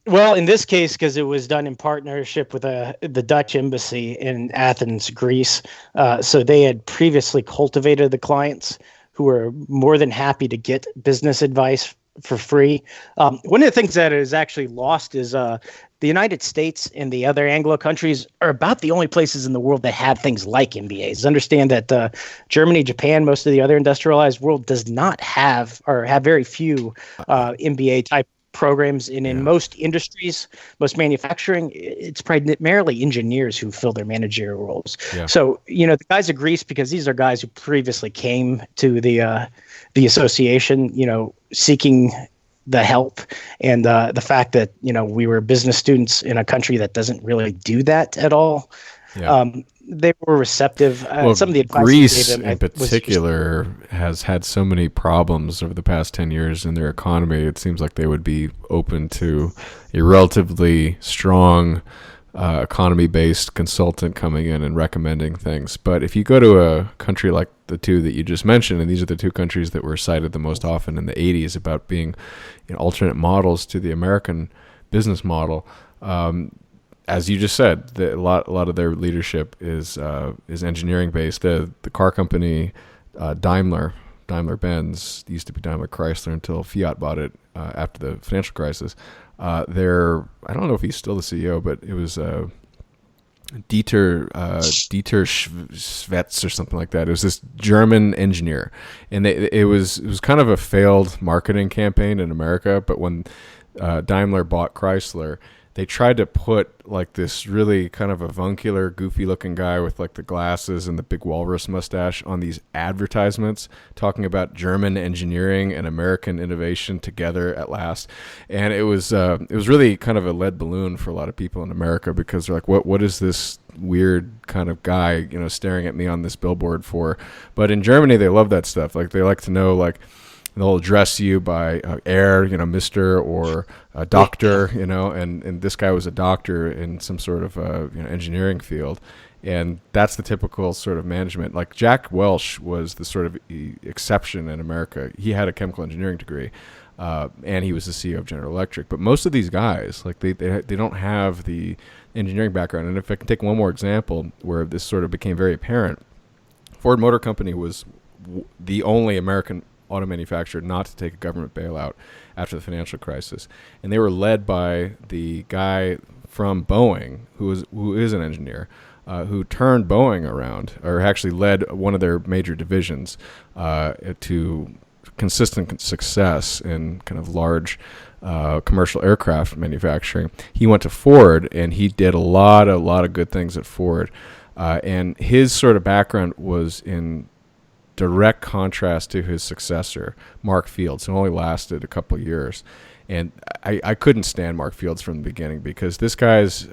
Well, in this case, because it was done in partnership with the Dutch embassy in Athens, Greece, so they had previously cultivated the clients who were more than happy to get business advice for free. One of the things that is actually lost is the United States and the other Anglo countries are about the only places in the world that have things like MBAs. Understand that Germany, Japan, most of the other industrialized world does not have, or have very few MBA type programs. And in most industries, most manufacturing, it's primarily engineers who fill their managerial roles. Yeah. So, you know, the guys of Greece, because these are guys who previously came to the association, you know, seeking the help, and the fact that, you know, we were business students in a country that doesn't really do that at all. Yeah. They were receptive. Some of the advice Greece in particular has had so many problems over the past 10 years in their economy. It seems like they would be open to a relatively strong economy-based consultant coming in and recommending things. But if you go to a country like the two that you just mentioned, and these are the two countries that were cited the most often in the 80s about being, you know, alternate models to the American business model, as you just said, a lot of their leadership is engineering based. The car company Daimler-Benz, used to be Daimler Chrysler until Fiat bought it after the financial crisis. I don't know if he's still the CEO, but it was Dieter Schwetz or something like that. It was this German engineer, and it was kind of a failed marketing campaign in America. But when Daimler bought Chrysler, they tried to put like this really kind of avuncular, goofy-looking guy with like the glasses and the big walrus mustache on these advertisements, talking about German engineering and American innovation together at last. And it was really kind of a lead balloon for a lot of people in America, because they're like, what is this weird kind of guy, staring at me on this billboard for? But in Germany, they love that stuff. Like, they like to know, like, they'll address you by Herr, Mr. or Doctor, and this guy was a doctor in some sort of engineering field. And that's the typical sort of management. Like, Jack Welch was the sort of exception in America. He had a chemical engineering degree, and he was the CEO of General Electric. But most of these guys, like, they don't have the engineering background. And if I can take one more example where this sort of became very apparent, Ford Motor Company was the only American auto manufacturer not to take a government bailout after the financial crisis, and they were led by the guy from Boeing, who is an engineer, who turned Boeing around, or actually led one of their major divisions to consistent success in kind of large commercial aircraft manufacturing. He went to Ford, and he did a lot of good things at Ford, and his sort of background was in direct contrast to his successor, Mark Fields, who only lasted a couple of years. And I couldn't stand Mark Fields from the beginning, because this guy's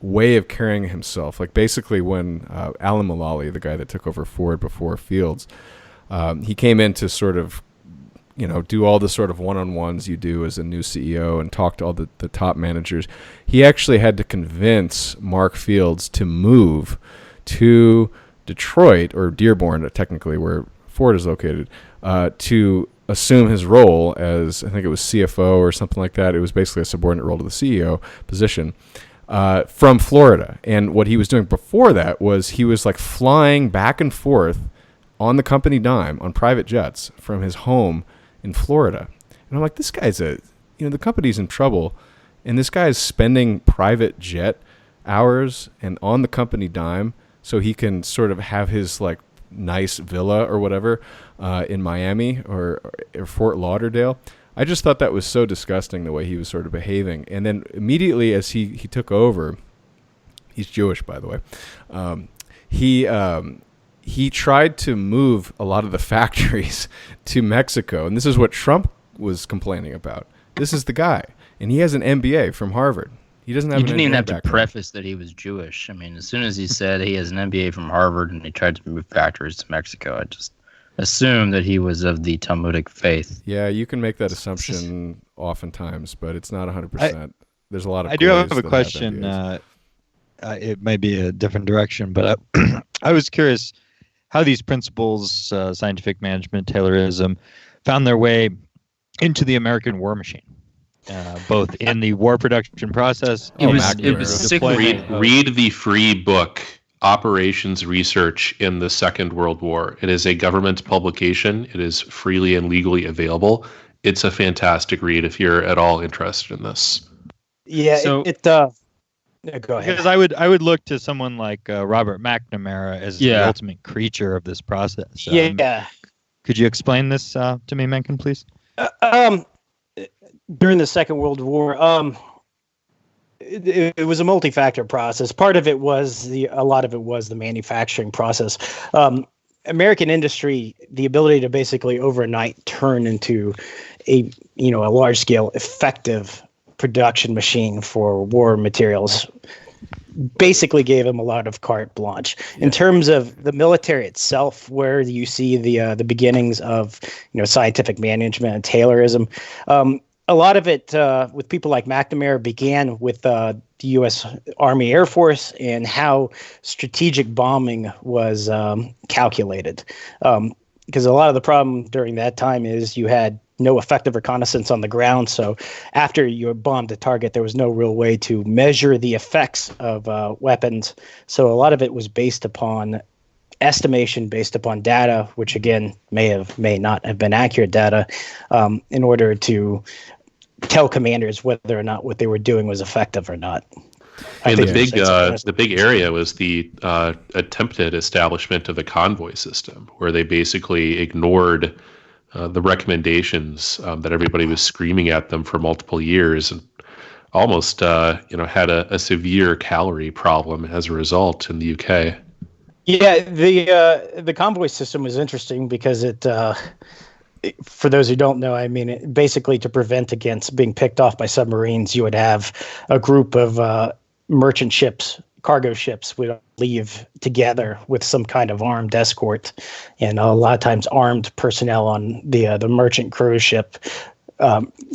way of carrying himself, like basically when Alan Mulally, the guy that took over Ford before Fields, he came in to sort of, do all the sort of one-on-ones you do as a new CEO and talk to all the top managers. He actually had to convince Mark Fields to move to Detroit, or Dearborn, technically, where Ford is located, to assume his role as, I think it was CFO or something like that. It was basically a subordinate role to the CEO position, from Florida. And what he was doing before that was he was like flying back and forth on the company dime on private jets from his home in Florida. And I'm like, this guy's the company's in trouble, and this guy's spending private jet hours and on the company dime so he can sort of have his like nice villa or whatever in Miami or Fort Lauderdale. I just thought that was so disgusting, the way he was sort of behaving. And then immediately as he took over, he's Jewish, by the way, he tried to move a lot of the factories to Mexico. And this is what Trump was complaining about. This is the guy. And he has an MBA from Harvard. He doesn't have. You didn't even have to preface that he was Jewish. I mean, as soon as he said he has an MBA from Harvard and he tried to move factories to Mexico, I just assumed that he was of the Talmudic faith. Yeah, you can make that assumption oftentimes, but it's not 100%. There's a lot of. I do have a question. It might be a different direction, but I was curious how these principles, scientific management, Taylorism, found their way into the American war machine. Both in the war production process. It was sick. Read the free book, Operations Research in the Second World War. It is a government publication. It is freely and legally available. It's a fantastic read if you're at all interested in this. Yeah, so, go ahead. Because I would look to someone like Robert McNamara as the ultimate creature of this process. Could you explain this to me, Mencken, please? During the Second World War, it was a multi-factor process. Part of it was a lot of it was the manufacturing process. American industry, the ability to basically overnight turn into a large-scale, effective production machine for war materials, basically gave him a lot of carte blanche. In terms of the military itself, where you see the beginnings of scientific management and Taylorism, a lot of it with people like McNamara began with the U.S. Army Air Force and how strategic bombing was calculated. Because a lot of the problem during that time is you had no effective reconnaissance on the ground. So after you bombed a target, there was no real way to measure the effects of weapons. So a lot of it was based upon estimation, based upon data, which again may not have been accurate data, in order to tell commanders whether or not what they were doing was effective or not. And the big area was the attempted establishment of the convoy system, where they basically ignored the recommendations that everybody was screaming at them for multiple years, and almost had a severe calorie problem as a result in the UK. Yeah, the convoy system was interesting because it, for those who don't know, I mean, basically to prevent against being picked off by submarines, you would have a group of merchant ships, cargo ships, would leave together with some kind of armed escort, and a lot of times armed personnel on the merchant cruise ship,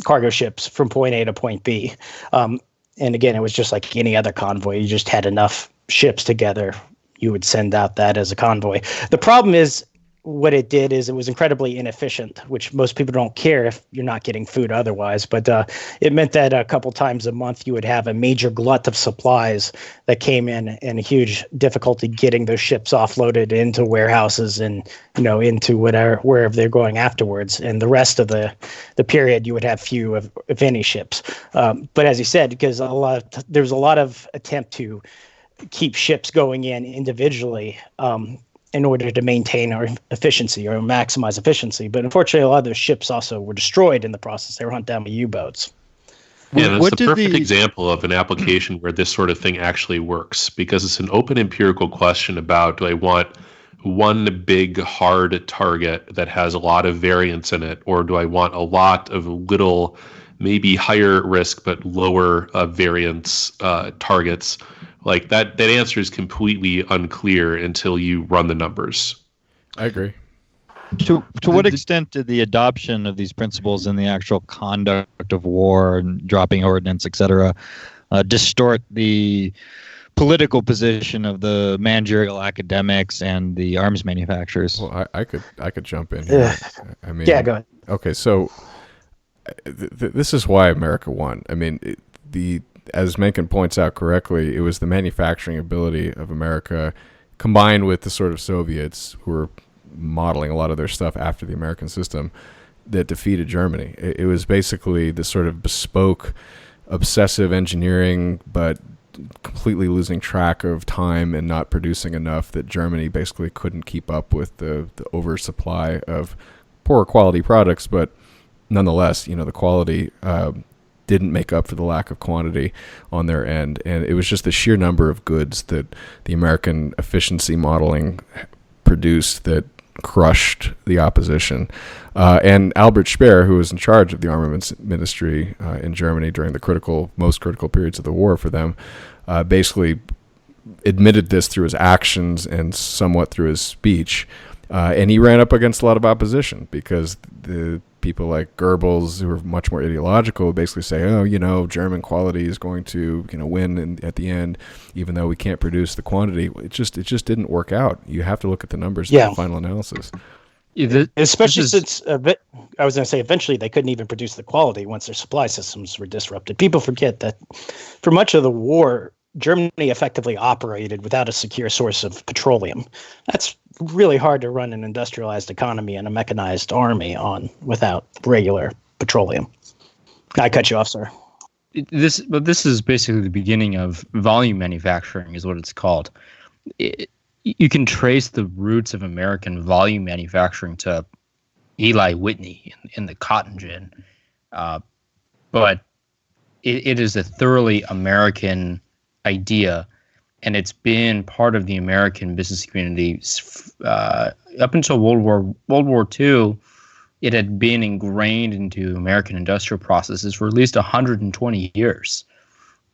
cargo ships from point A to point B. And again, it was just like any other convoy. You just had enough ships together, you would send out that as a convoy. The problem is, what it did is it was incredibly inefficient, which most people don't care if you're not getting food otherwise. But it meant that a couple times a month you would have a major glut of supplies that came in, and a huge difficulty getting those ships offloaded into warehouses and into wherever they're going afterwards. And the rest of the period you would have few, if any, ships. But as you said, because there was a lot of attempt to keep ships going in individually in order to maintain our efficiency or maximize efficiency. But unfortunately, a lot of those ships also were destroyed in the process. They were hunted down by U-boats. Yeah, that's the perfect example of an application where this sort of thing actually works, because it's an open empirical question about, do I want one big hard target that has a lot of variance in it, or do I want a lot of little, maybe higher risk but lower variance targets? Like that answer is completely unclear until you run the numbers. I agree. To what extent did the adoption of these principles in the actual conduct of war and dropping ordnance, etc., distort the political position of the managerial academics and the arms manufacturers? Well, I could jump in here. I mean, yeah, go ahead. Okay, so this is why America won. I mean, as Mencken points out correctly, it was the manufacturing ability of America combined with the sort of Soviets, who were modeling a lot of their stuff after the American system, that defeated Germany. It was basically this sort of bespoke, obsessive engineering, but completely losing track of time and not producing enough, that Germany basically couldn't keep up with the oversupply of poor quality products, but nonetheless, the quality didn't make up for the lack of quantity on their end. And it was just the sheer number of goods that the American efficiency modeling produced that crushed the opposition. And Albert Speer, who was in charge of the armaments ministry in Germany during the most critical periods of the war for them, basically admitted this through his actions and somewhat through his speech. And he ran up against a lot of opposition, because the people like Goebbels, who were much more ideological, would basically say, German quality is going to win at the end, even though we can't produce the quantity. It just didn't work out. You have to look at the numbers in the final analysis. Especially since I was going to say eventually they couldn't even produce the quality once their supply systems were disrupted. People forget that for much of the war, Germany effectively operated without a secure source of petroleum. That's really hard to run an industrialized economy and a mechanized army on without regular petroleum. I cut you off, sir. This is basically the beginning of volume manufacturing, is what it's called. You can trace the roots of American volume manufacturing to Eli Whitney in the cotton gin, but it is a thoroughly American idea, and it's been part of the American business community up until World War II. It had been ingrained into American industrial processes for at least 120 years.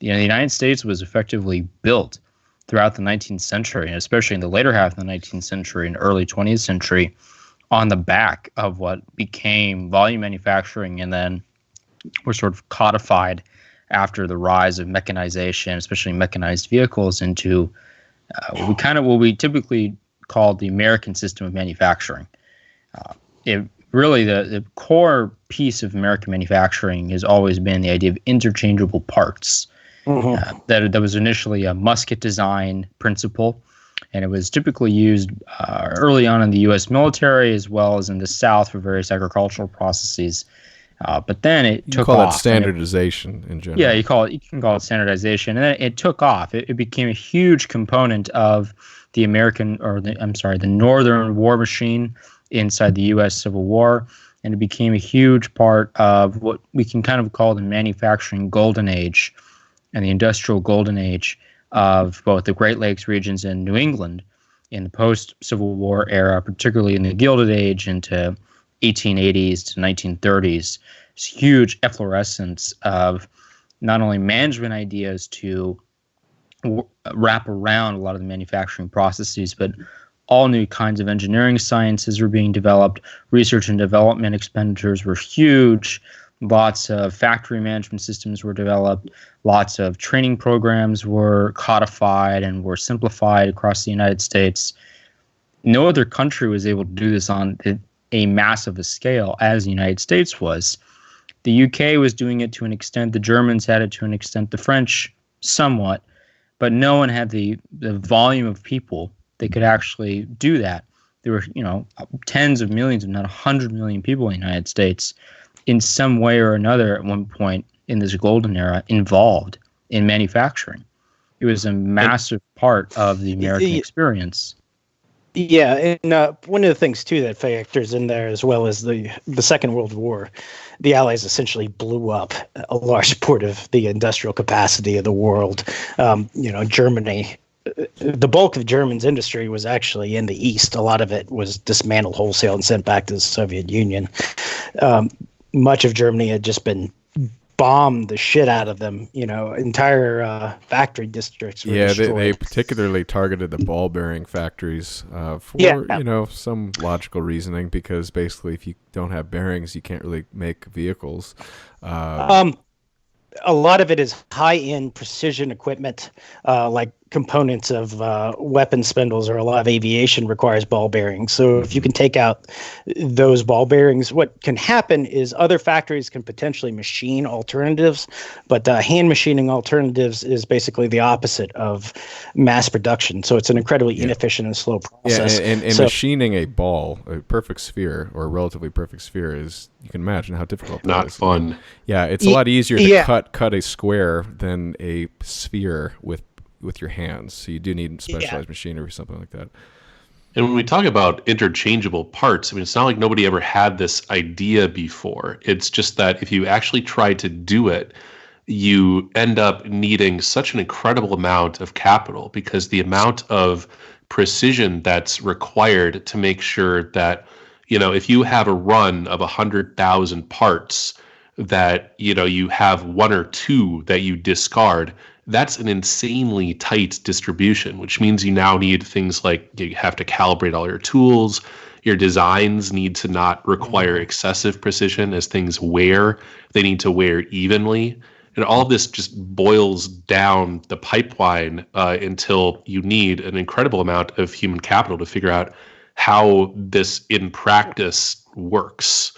The United States was effectively built throughout the 19th century, and especially in the later half of the 19th century and early 20th century, on the back of what became volume manufacturing, and then were sort of codified after the rise of mechanization, especially mechanized vehicles, into what we typically call the American system of manufacturing. The core piece of American manufacturing has always been the idea of interchangeable parts. Mm-hmm. That was initially a musket design principle, and it was typically used early on in the U.S. military as well as in the South for various agricultural processes. But then it took call off. It standardization in general. Yeah, you can call it standardization, and then it took off. It became a huge component of the Northern war machine inside the U.S. Civil War, and it became a huge part of what we can kind of call the manufacturing golden age and the industrial golden age of both the Great Lakes regions and New England in the post-Civil War era, particularly in the Gilded Age into 1880s to 1930s. This huge efflorescence of not only management ideas to wrap around a lot of the manufacturing processes, but all new kinds of engineering sciences were being developed. Research and development expenditures were huge. Lots of factory management systems were developed. Lots of training programs were codified and were simplified across the United States. No other country was able to do this on a massive scale as the United States was. The UK was doing it to an extent. The Germans had it to an extent. The French somewhat. But no one had the volume of people that could actually do that. There were, tens of millions, if not 100 million people in the United States in some way or another at one point in this golden era involved in manufacturing. It was a massive part of the American experience. Yeah, and one of the things, too, that factors in there, as well as the Second World War, the Allies essentially blew up a large part of the industrial capacity of the world. Germany, the bulk of Germany's industry was actually in the East. A lot of it was dismantled wholesale and sent back to the Soviet Union. Much of Germany had just been bombed the shit out of them. Entire factory districts were destroyed. They particularly targeted the ball bearing factories for some logical reasoning, because basically if you don't have bearings you can't really make vehicles. A lot of it is high-end precision equipment, like components of weapon spindles, or a lot of aviation requires ball bearings. So if you can take out those ball bearings, what can happen is other factories can potentially machine alternatives, but hand machining alternatives is basically the opposite of mass production. So it's an incredibly inefficient and slow process. Yeah, and machining a ball, a perfect sphere, or a relatively perfect sphere, is, you can imagine how difficult that is. Not fun. Yeah, it's a lot easier to cut a square than a sphere with your hands. So you do need specialized machinery or something like that. And when we talk about interchangeable parts, it's not like nobody ever had this idea before. It's just that if you actually try to do it, you end up needing such an incredible amount of capital, because the amount of precision that's required to make sure that, if you have a run of 100,000 parts, that, you have one or two that you discard, that's an insanely tight distribution, which means you now need things like you have to calibrate all your tools. Your designs need to not require excessive precision as things wear. They need to wear evenly. And all of this just boils down the pipeline until you need an incredible amount of human capital to figure out how this in practice works.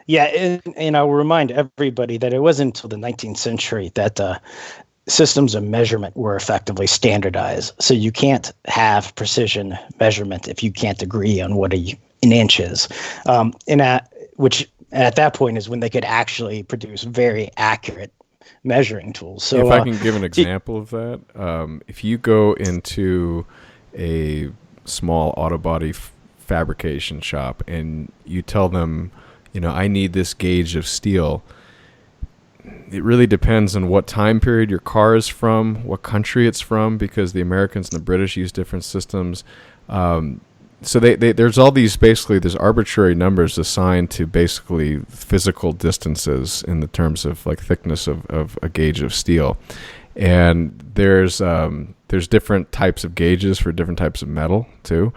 Yeah, and I'll remind everybody that it wasn't until the 19th century that systems of measurement were effectively standardized. So you can't have precision measurement if you can't agree on what an inch is. Which at that point is when they could actually produce very accurate measuring tools. So if I can give an example of that, if you go into a small auto body fabrication shop and you tell them, I need this gauge of steel, it really depends on what time period your car is from, what country it's from, because the Americans and the British use different systems. So there's all these, basically, there's arbitrary numbers assigned to basically physical distances in the terms of like thickness of a gauge of steel. And there's different types of gauges for different types of metal too.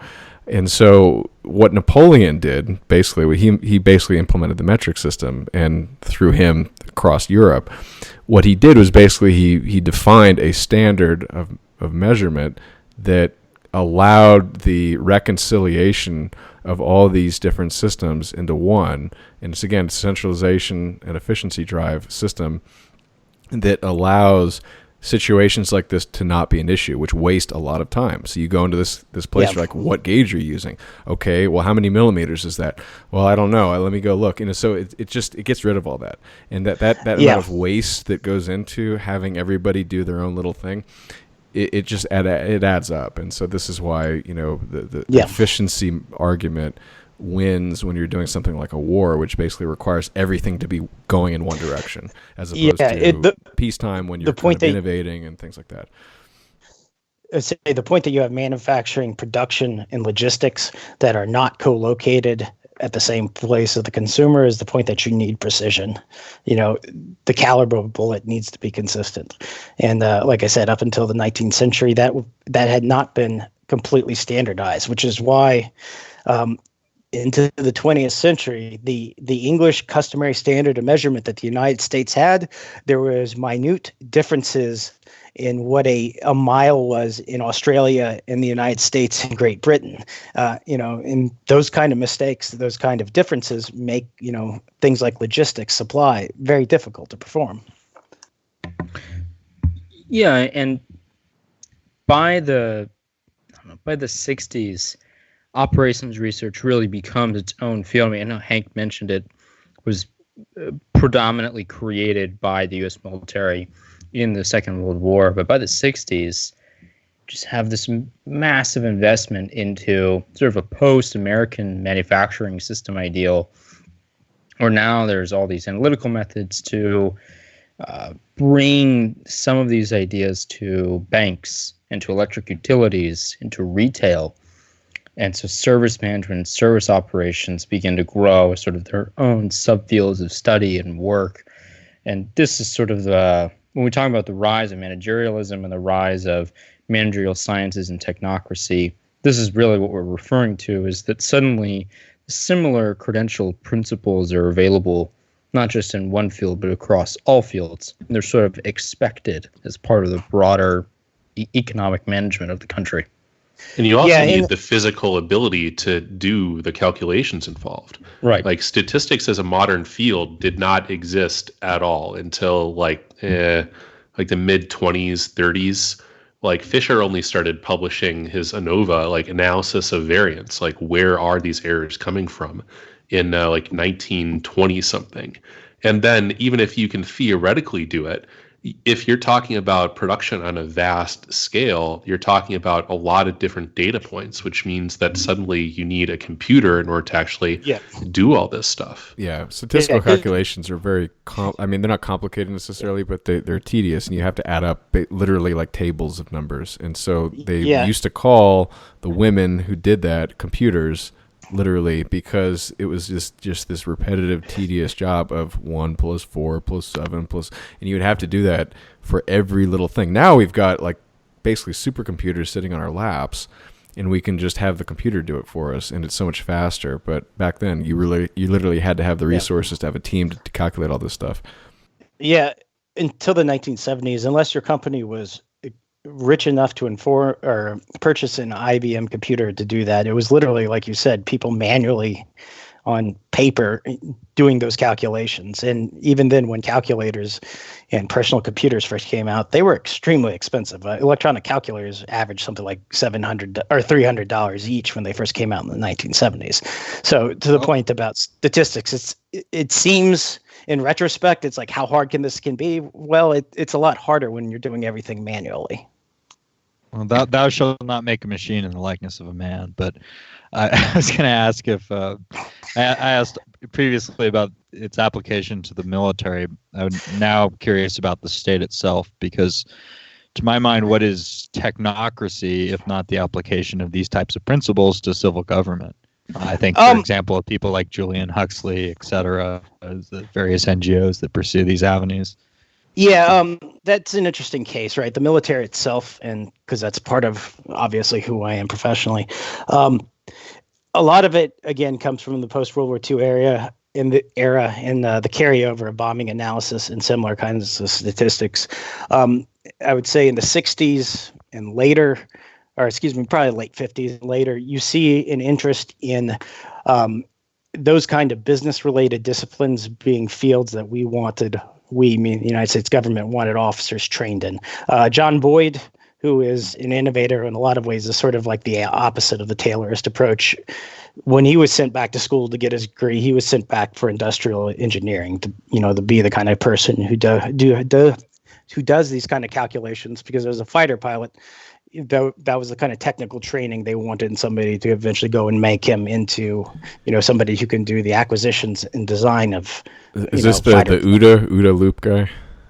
And so what Napoleon did, basically, he basically implemented the metric system, and through him across Europe, what he did was basically he defined a standard of measurement that allowed the reconciliation of all these different systems into one. And it's, again, centralization and efficiency drive system that allows situations like this to not be an issue, which waste a lot of time. So you go into this place, you're like, what gauge are you using? Okay, well, how many millimeters is that? Well, I don't know. Let me go look. So it gets rid of all that. And that amount of waste that goes into having everybody do their own little thing, it adds up. And so this is why, the efficiency argument wins when you're doing something like a war, which basically requires everything to be going in one direction, as opposed to peacetime when you're kind of innovating and things like that. Say the point that you have manufacturing, production, and logistics that are not co-located at the same place as the consumer is the point that you need precision. The caliber of bullet needs to be consistent. And like I said, up until the 19th century, that had not been completely standardized, which is why into the 20th century, the English customary standard of measurement that the United States had, there was minute differences in what a mile was in Australia, in the United States, and Great Britain. And those kind of mistakes, those kind of differences make, things like logistics, supply, very difficult to perform. Yeah, and by the 60s, operations research really becomes its own field. I know Hank mentioned it was predominantly created by the U.S. military in the Second World War, but by the 60s, just have this massive investment into sort of a post-American manufacturing system ideal, where now there's all these analytical methods to bring some of these ideas to banks, into electric utilities, into retail. And so service management and service operations begin to grow as sort of their own subfields of study and work. And this is sort of when we talk about the rise of managerialism and the rise of managerial sciences and technocracy, this is really what we're referring to, is that suddenly similar credential principles are available, not just in one field, but across all fields. And they're sort of expected as part of the broader economic management of the country. And you also need the physical ability to do the calculations involved. Right. Like statistics as a modern field did not exist at all until like the mid-20s, 30s. Like Fisher only started publishing his ANOVA, like analysis of variance, like where are these errors coming from, in like 1920 something. And then even if you can theoretically do it, if you're talking about production on a vast scale, you're talking about a lot of different data points, which means that suddenly you need a computer in order to actually do all this stuff. Yeah, statistical calculations are very they're not complicated necessarily, but they're tedious, and you have to add up literally like tables of numbers. And so they used to call the women who did that computers, literally, because it was just this repetitive, tedious job of 1 + 4 + 7 +, and you would have to do that for every little thing. Now we've got like basically supercomputers sitting on our laps, and we can just have the computer do it for us, and it's so much faster. But back then, you literally had to have the resources to have a team to calculate all this stuff. Yeah, until the 1970s, unless your company was rich enough to inform or purchase an IBM computer to do that, it was literally, like you said, people manually on paper doing those calculations. And even then, when calculators and personal computers first came out, they were extremely expensive. Electronic calculators averaged something like $700 or $300 each when they first came out in the 1970s. So to the point about statistics, it seems in retrospect, it's like, how hard can this be? Well, it's a lot harder when you're doing everything manually. Well, thou shalt not make a machine in the likeness of a man. But I was going to ask if I asked previously about its application to the military. I'm now curious about the state itself, because to my mind, what is technocracy if not the application of these types of principles to civil government? I think, for example, of people like Julian Huxley, et cetera, the various NGOs that pursue these avenues. Yeah, that's an interesting case, right? The military itself, and because that's part of obviously who I am professionally. A lot of it, again, comes from the post-World War II era, in the carryover of bombing analysis and similar kinds of statistics. I would say in the 60s and later, or excuse me, probably late 50s and later, you see an interest in those kind of business-related disciplines being fields that we wanted we mean the United States government wanted officers trained in. John Boyd, who is an innovator in a lot of ways, is sort of like the opposite of the Taylorist approach. When he was sent back to school to get his degree, he was sent back for industrial engineering to be the kind of person who does these kind of calculations, because as a fighter pilot, that was the kind of technical training they wanted in somebody to eventually go and make him into, somebody who can do the acquisitions and design of. Is this the OODA loop guy?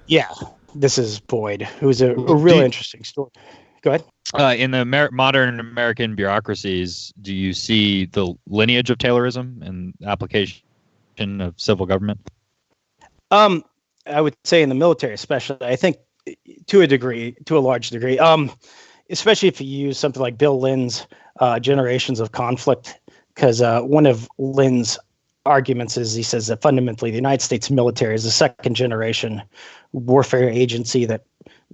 Yeah, this is Boyd, who's a really interesting story. Go ahead. In the modern American bureaucracies, do you see the lineage of Taylorism and application of civil government? I would say in the military, especially, I think to a large degree, especially if you use something like Bill Lynn's Generations of Conflict, because one of Lynn's arguments is he says that fundamentally the United States military is a second generation warfare agency that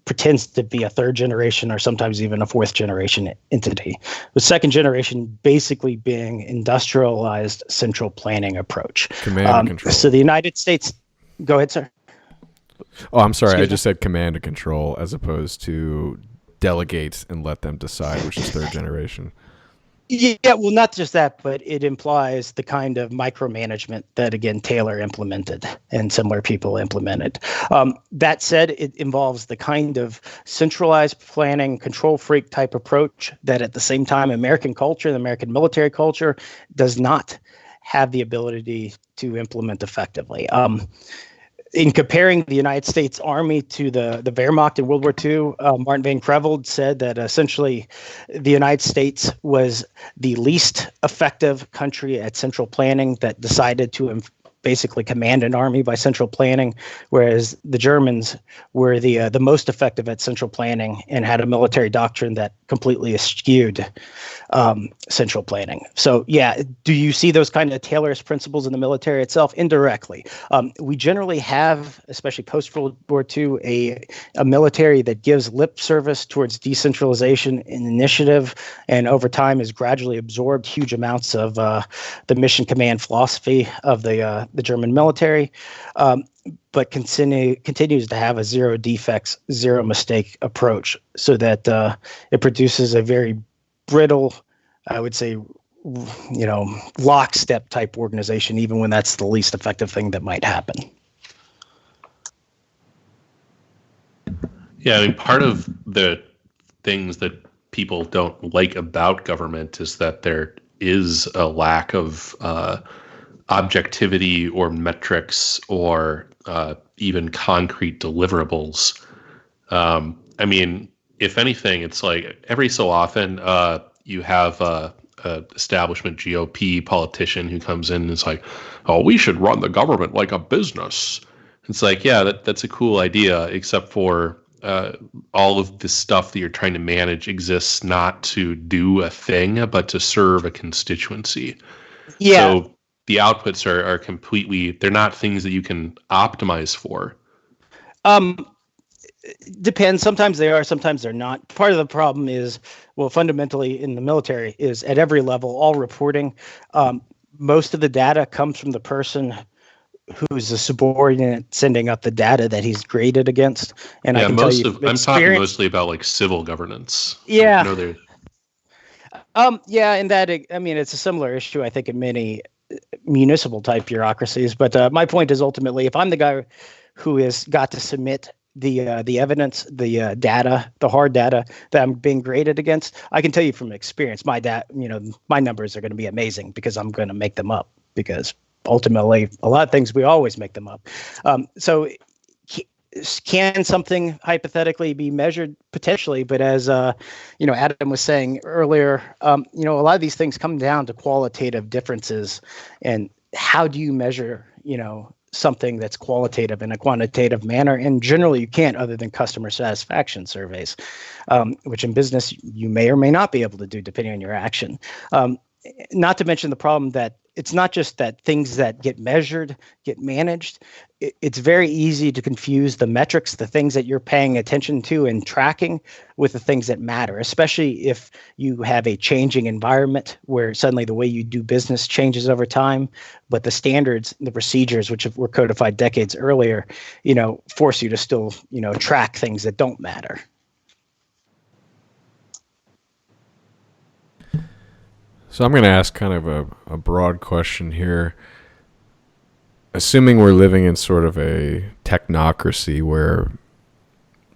pretends to be a third generation or sometimes even a fourth generation entity, with second generation basically being industrialized central planning approach. Command and control. So the United States, go ahead, sir. Oh, I'm sorry. I just said command and control as opposed to delegate and let them decide, which is third generation. Yeah, well, not just that, but it implies the kind of micromanagement that, again, Taylor implemented and similar people implemented. That said, it involves the kind of centralized planning, control freak type approach that at the same time American culture, the American military culture, does not have the ability to implement effectively. In comparing the United States Army to the Wehrmacht in World War II, Martin Van Creveld said that essentially the United States was the least effective country at central planning that decided to basically command an army by central planning, whereas the Germans were the most effective at central planning and had a military doctrine that completely eschewed central planning. So yeah, do you see those kind of Taylorist principles in the military itself? Indirectly. We generally have, especially post-World War II, a military that gives lip service towards decentralization and initiative, and over time has gradually absorbed huge amounts of the mission command philosophy of the German military, but continues to have a zero defects, zero mistake approach, so that it produces a very brittle, I would say, lockstep type organization, even when that's the least effective thing that might happen. Yeah, I mean, part of the things that people don't like about government is that there is a lack of objectivity or metrics or even concrete deliverables. I mean, if anything, it's like every so often you have a establishment GOP politician who comes in and is like, oh, we should run the government like a business. It's like, yeah, that's a cool idea, except for all of this stuff that you're trying to manage exists not to do a thing, but to serve a constituency. Yeah. So the outputs are completely, they're not things that you can optimize for. Depends. Sometimes they are, sometimes they're not. Part of the problem is, well, fundamentally in the military is at every level, all reporting, most of the data comes from the person who's a subordinate sending up the data that he's graded against. And yeah, I can tell you, I'm talking mostly about like civil governance. Yeah. Yeah, and that, I mean, it's a similar issue, I think, in many municipal type bureaucracies. But my point is ultimately, if I'm the guy who has got to submit the evidence, the data, the hard data that I'm being graded against, I can tell you from experience, my numbers are going to be amazing because I'm going to make them up, because ultimately a lot of things we always make them up. So can something hypothetically be measured? Potentially, but as Adam was saying earlier, a lot of these things come down to qualitative differences, and how do you measure something that's qualitative in a quantitative manner? And generally you can't, other than customer satisfaction surveys, which in business you may or may not be able to do depending on your action. Not to mention the problem that it's not just that things that get measured get managed. It's very easy to confuse the metrics, the things that you're paying attention to and tracking, with the things that matter, especially if you have a changing environment where suddenly the way you do business changes over time, but the standards, the procedures, which were codified decades earlier, force you to still, track things that don't matter. So I'm going to ask kind of a broad question here. Assuming we're living in sort of a technocracy where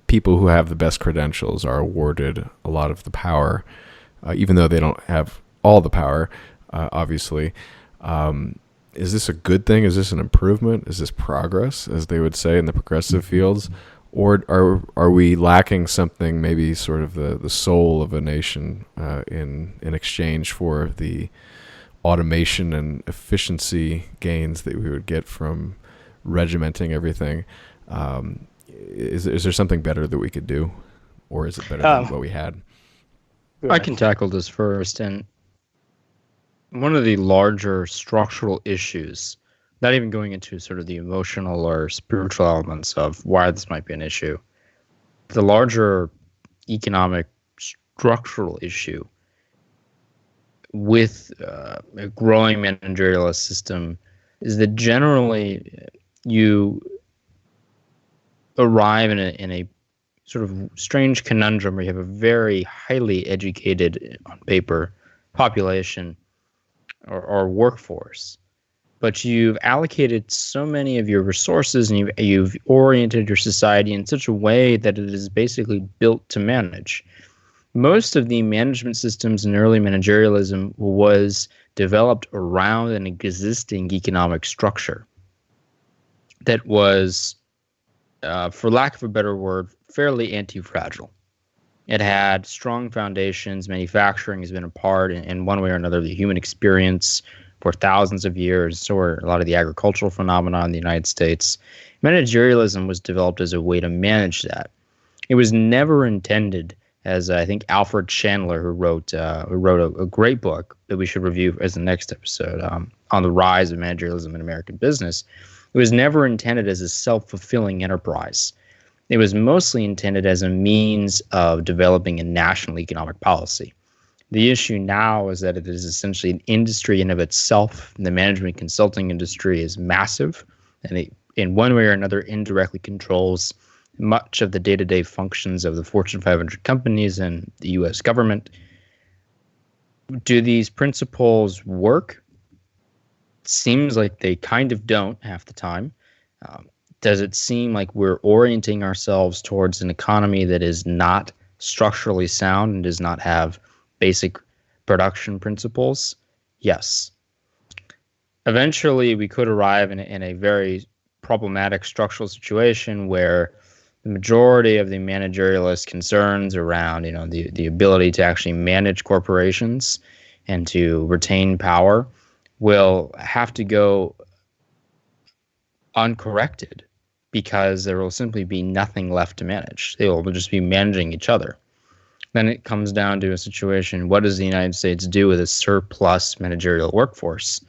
people who have the best credentials are awarded a lot of the power, even though they don't have all the power, obviously, is this a good thing? Is this an improvement? Is this progress, as they would say in the progressive fields? Or are we lacking something, maybe sort of the soul of a nation in exchange for the automation and efficiency gains that we would get from regimenting everything? Is there something better that we could do, or is it better than what we had? I can tackle this first. And one of the larger structural issues, not even going into sort of the emotional or spiritual elements of why this might be an issue, the larger economic structural issue with a growing managerialist system is that generally you arrive in a sort of strange conundrum where you have a very highly educated, on paper, population or workforce, but you've allocated so many of your resources and you've oriented your society in such a way that it is basically built to manage. Most of the management systems in early managerialism was developed around an existing economic structure that was, for lack of a better word, fairly anti-fragile. It had strong foundations. Manufacturing has been a part, in one way or another, of the human experience for thousands of years. So are a lot of the agricultural phenomena in the United States. Managerialism was developed as a way to manage that. It was never intended, as I think Alfred Chandler, who wrote a great book that we should review as the next episode, on the rise of managerialism in American business. It was never intended as a self-fulfilling enterprise. It was mostly intended as a means of developing a national economic policy. The issue now is that it is essentially an industry in of itself. The management consulting industry is massive, and it, in one way or another, indirectly controls much of the day-to-day functions of the Fortune 500 companies and the U.S. government. Do these principles work? It seems like they kind of don't half the time. Does it seem like we're orienting ourselves towards an economy that is not structurally sound and does not have basic production principles? Yes. Eventually, we could arrive in a very problematic structural situation where the majority of the managerialist concerns around, the ability to actually manage corporations and to retain power will have to go uncorrected, because there will simply be nothing left to manage. They will just be managing each other. Then it comes down to a situation: what does the United States do with a surplus managerial workforce?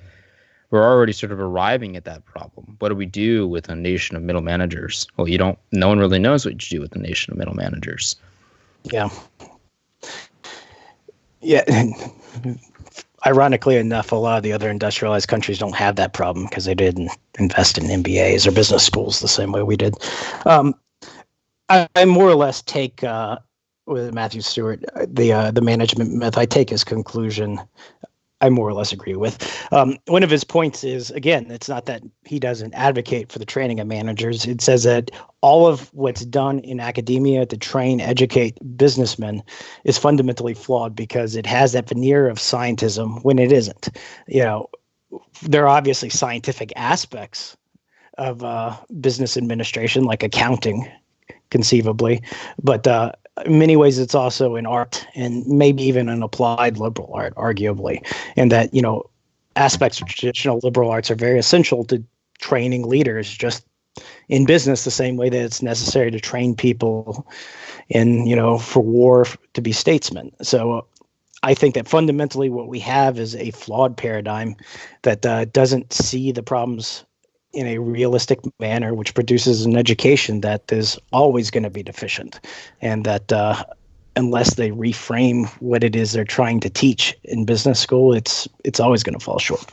We're already sort of arriving at that problem. What do we do with a nation of middle managers? Well, no one really knows what you do with a nation of middle managers. Yeah. Ironically enough, a lot of the other industrialized countries don't have that problem because they didn't invest in MBAs or business schools the same way we did. I more or less take, with Matthew Stewart, the management myth. I take his conclusion. I more or less agree with. One of his points is, again, it's not that he doesn't advocate for the training of managers. It says that all of what's done in academia to train, educate businessmen is fundamentally flawed because it has that veneer of scientism when it isn't. There are obviously scientific aspects of business administration, like accounting, conceivably, but in many ways, it's also an art, and maybe even an applied liberal art, arguably, and that, aspects of traditional liberal arts are very essential to training leaders just in business, the same way that it's necessary to train people in, for war to be statesmen. So I think that fundamentally what we have is a flawed paradigm that doesn't see the problems in a realistic manner, which produces an education that is always going to be deficient, and that unless they reframe what it is they're trying to teach in business school, it's always going to fall short.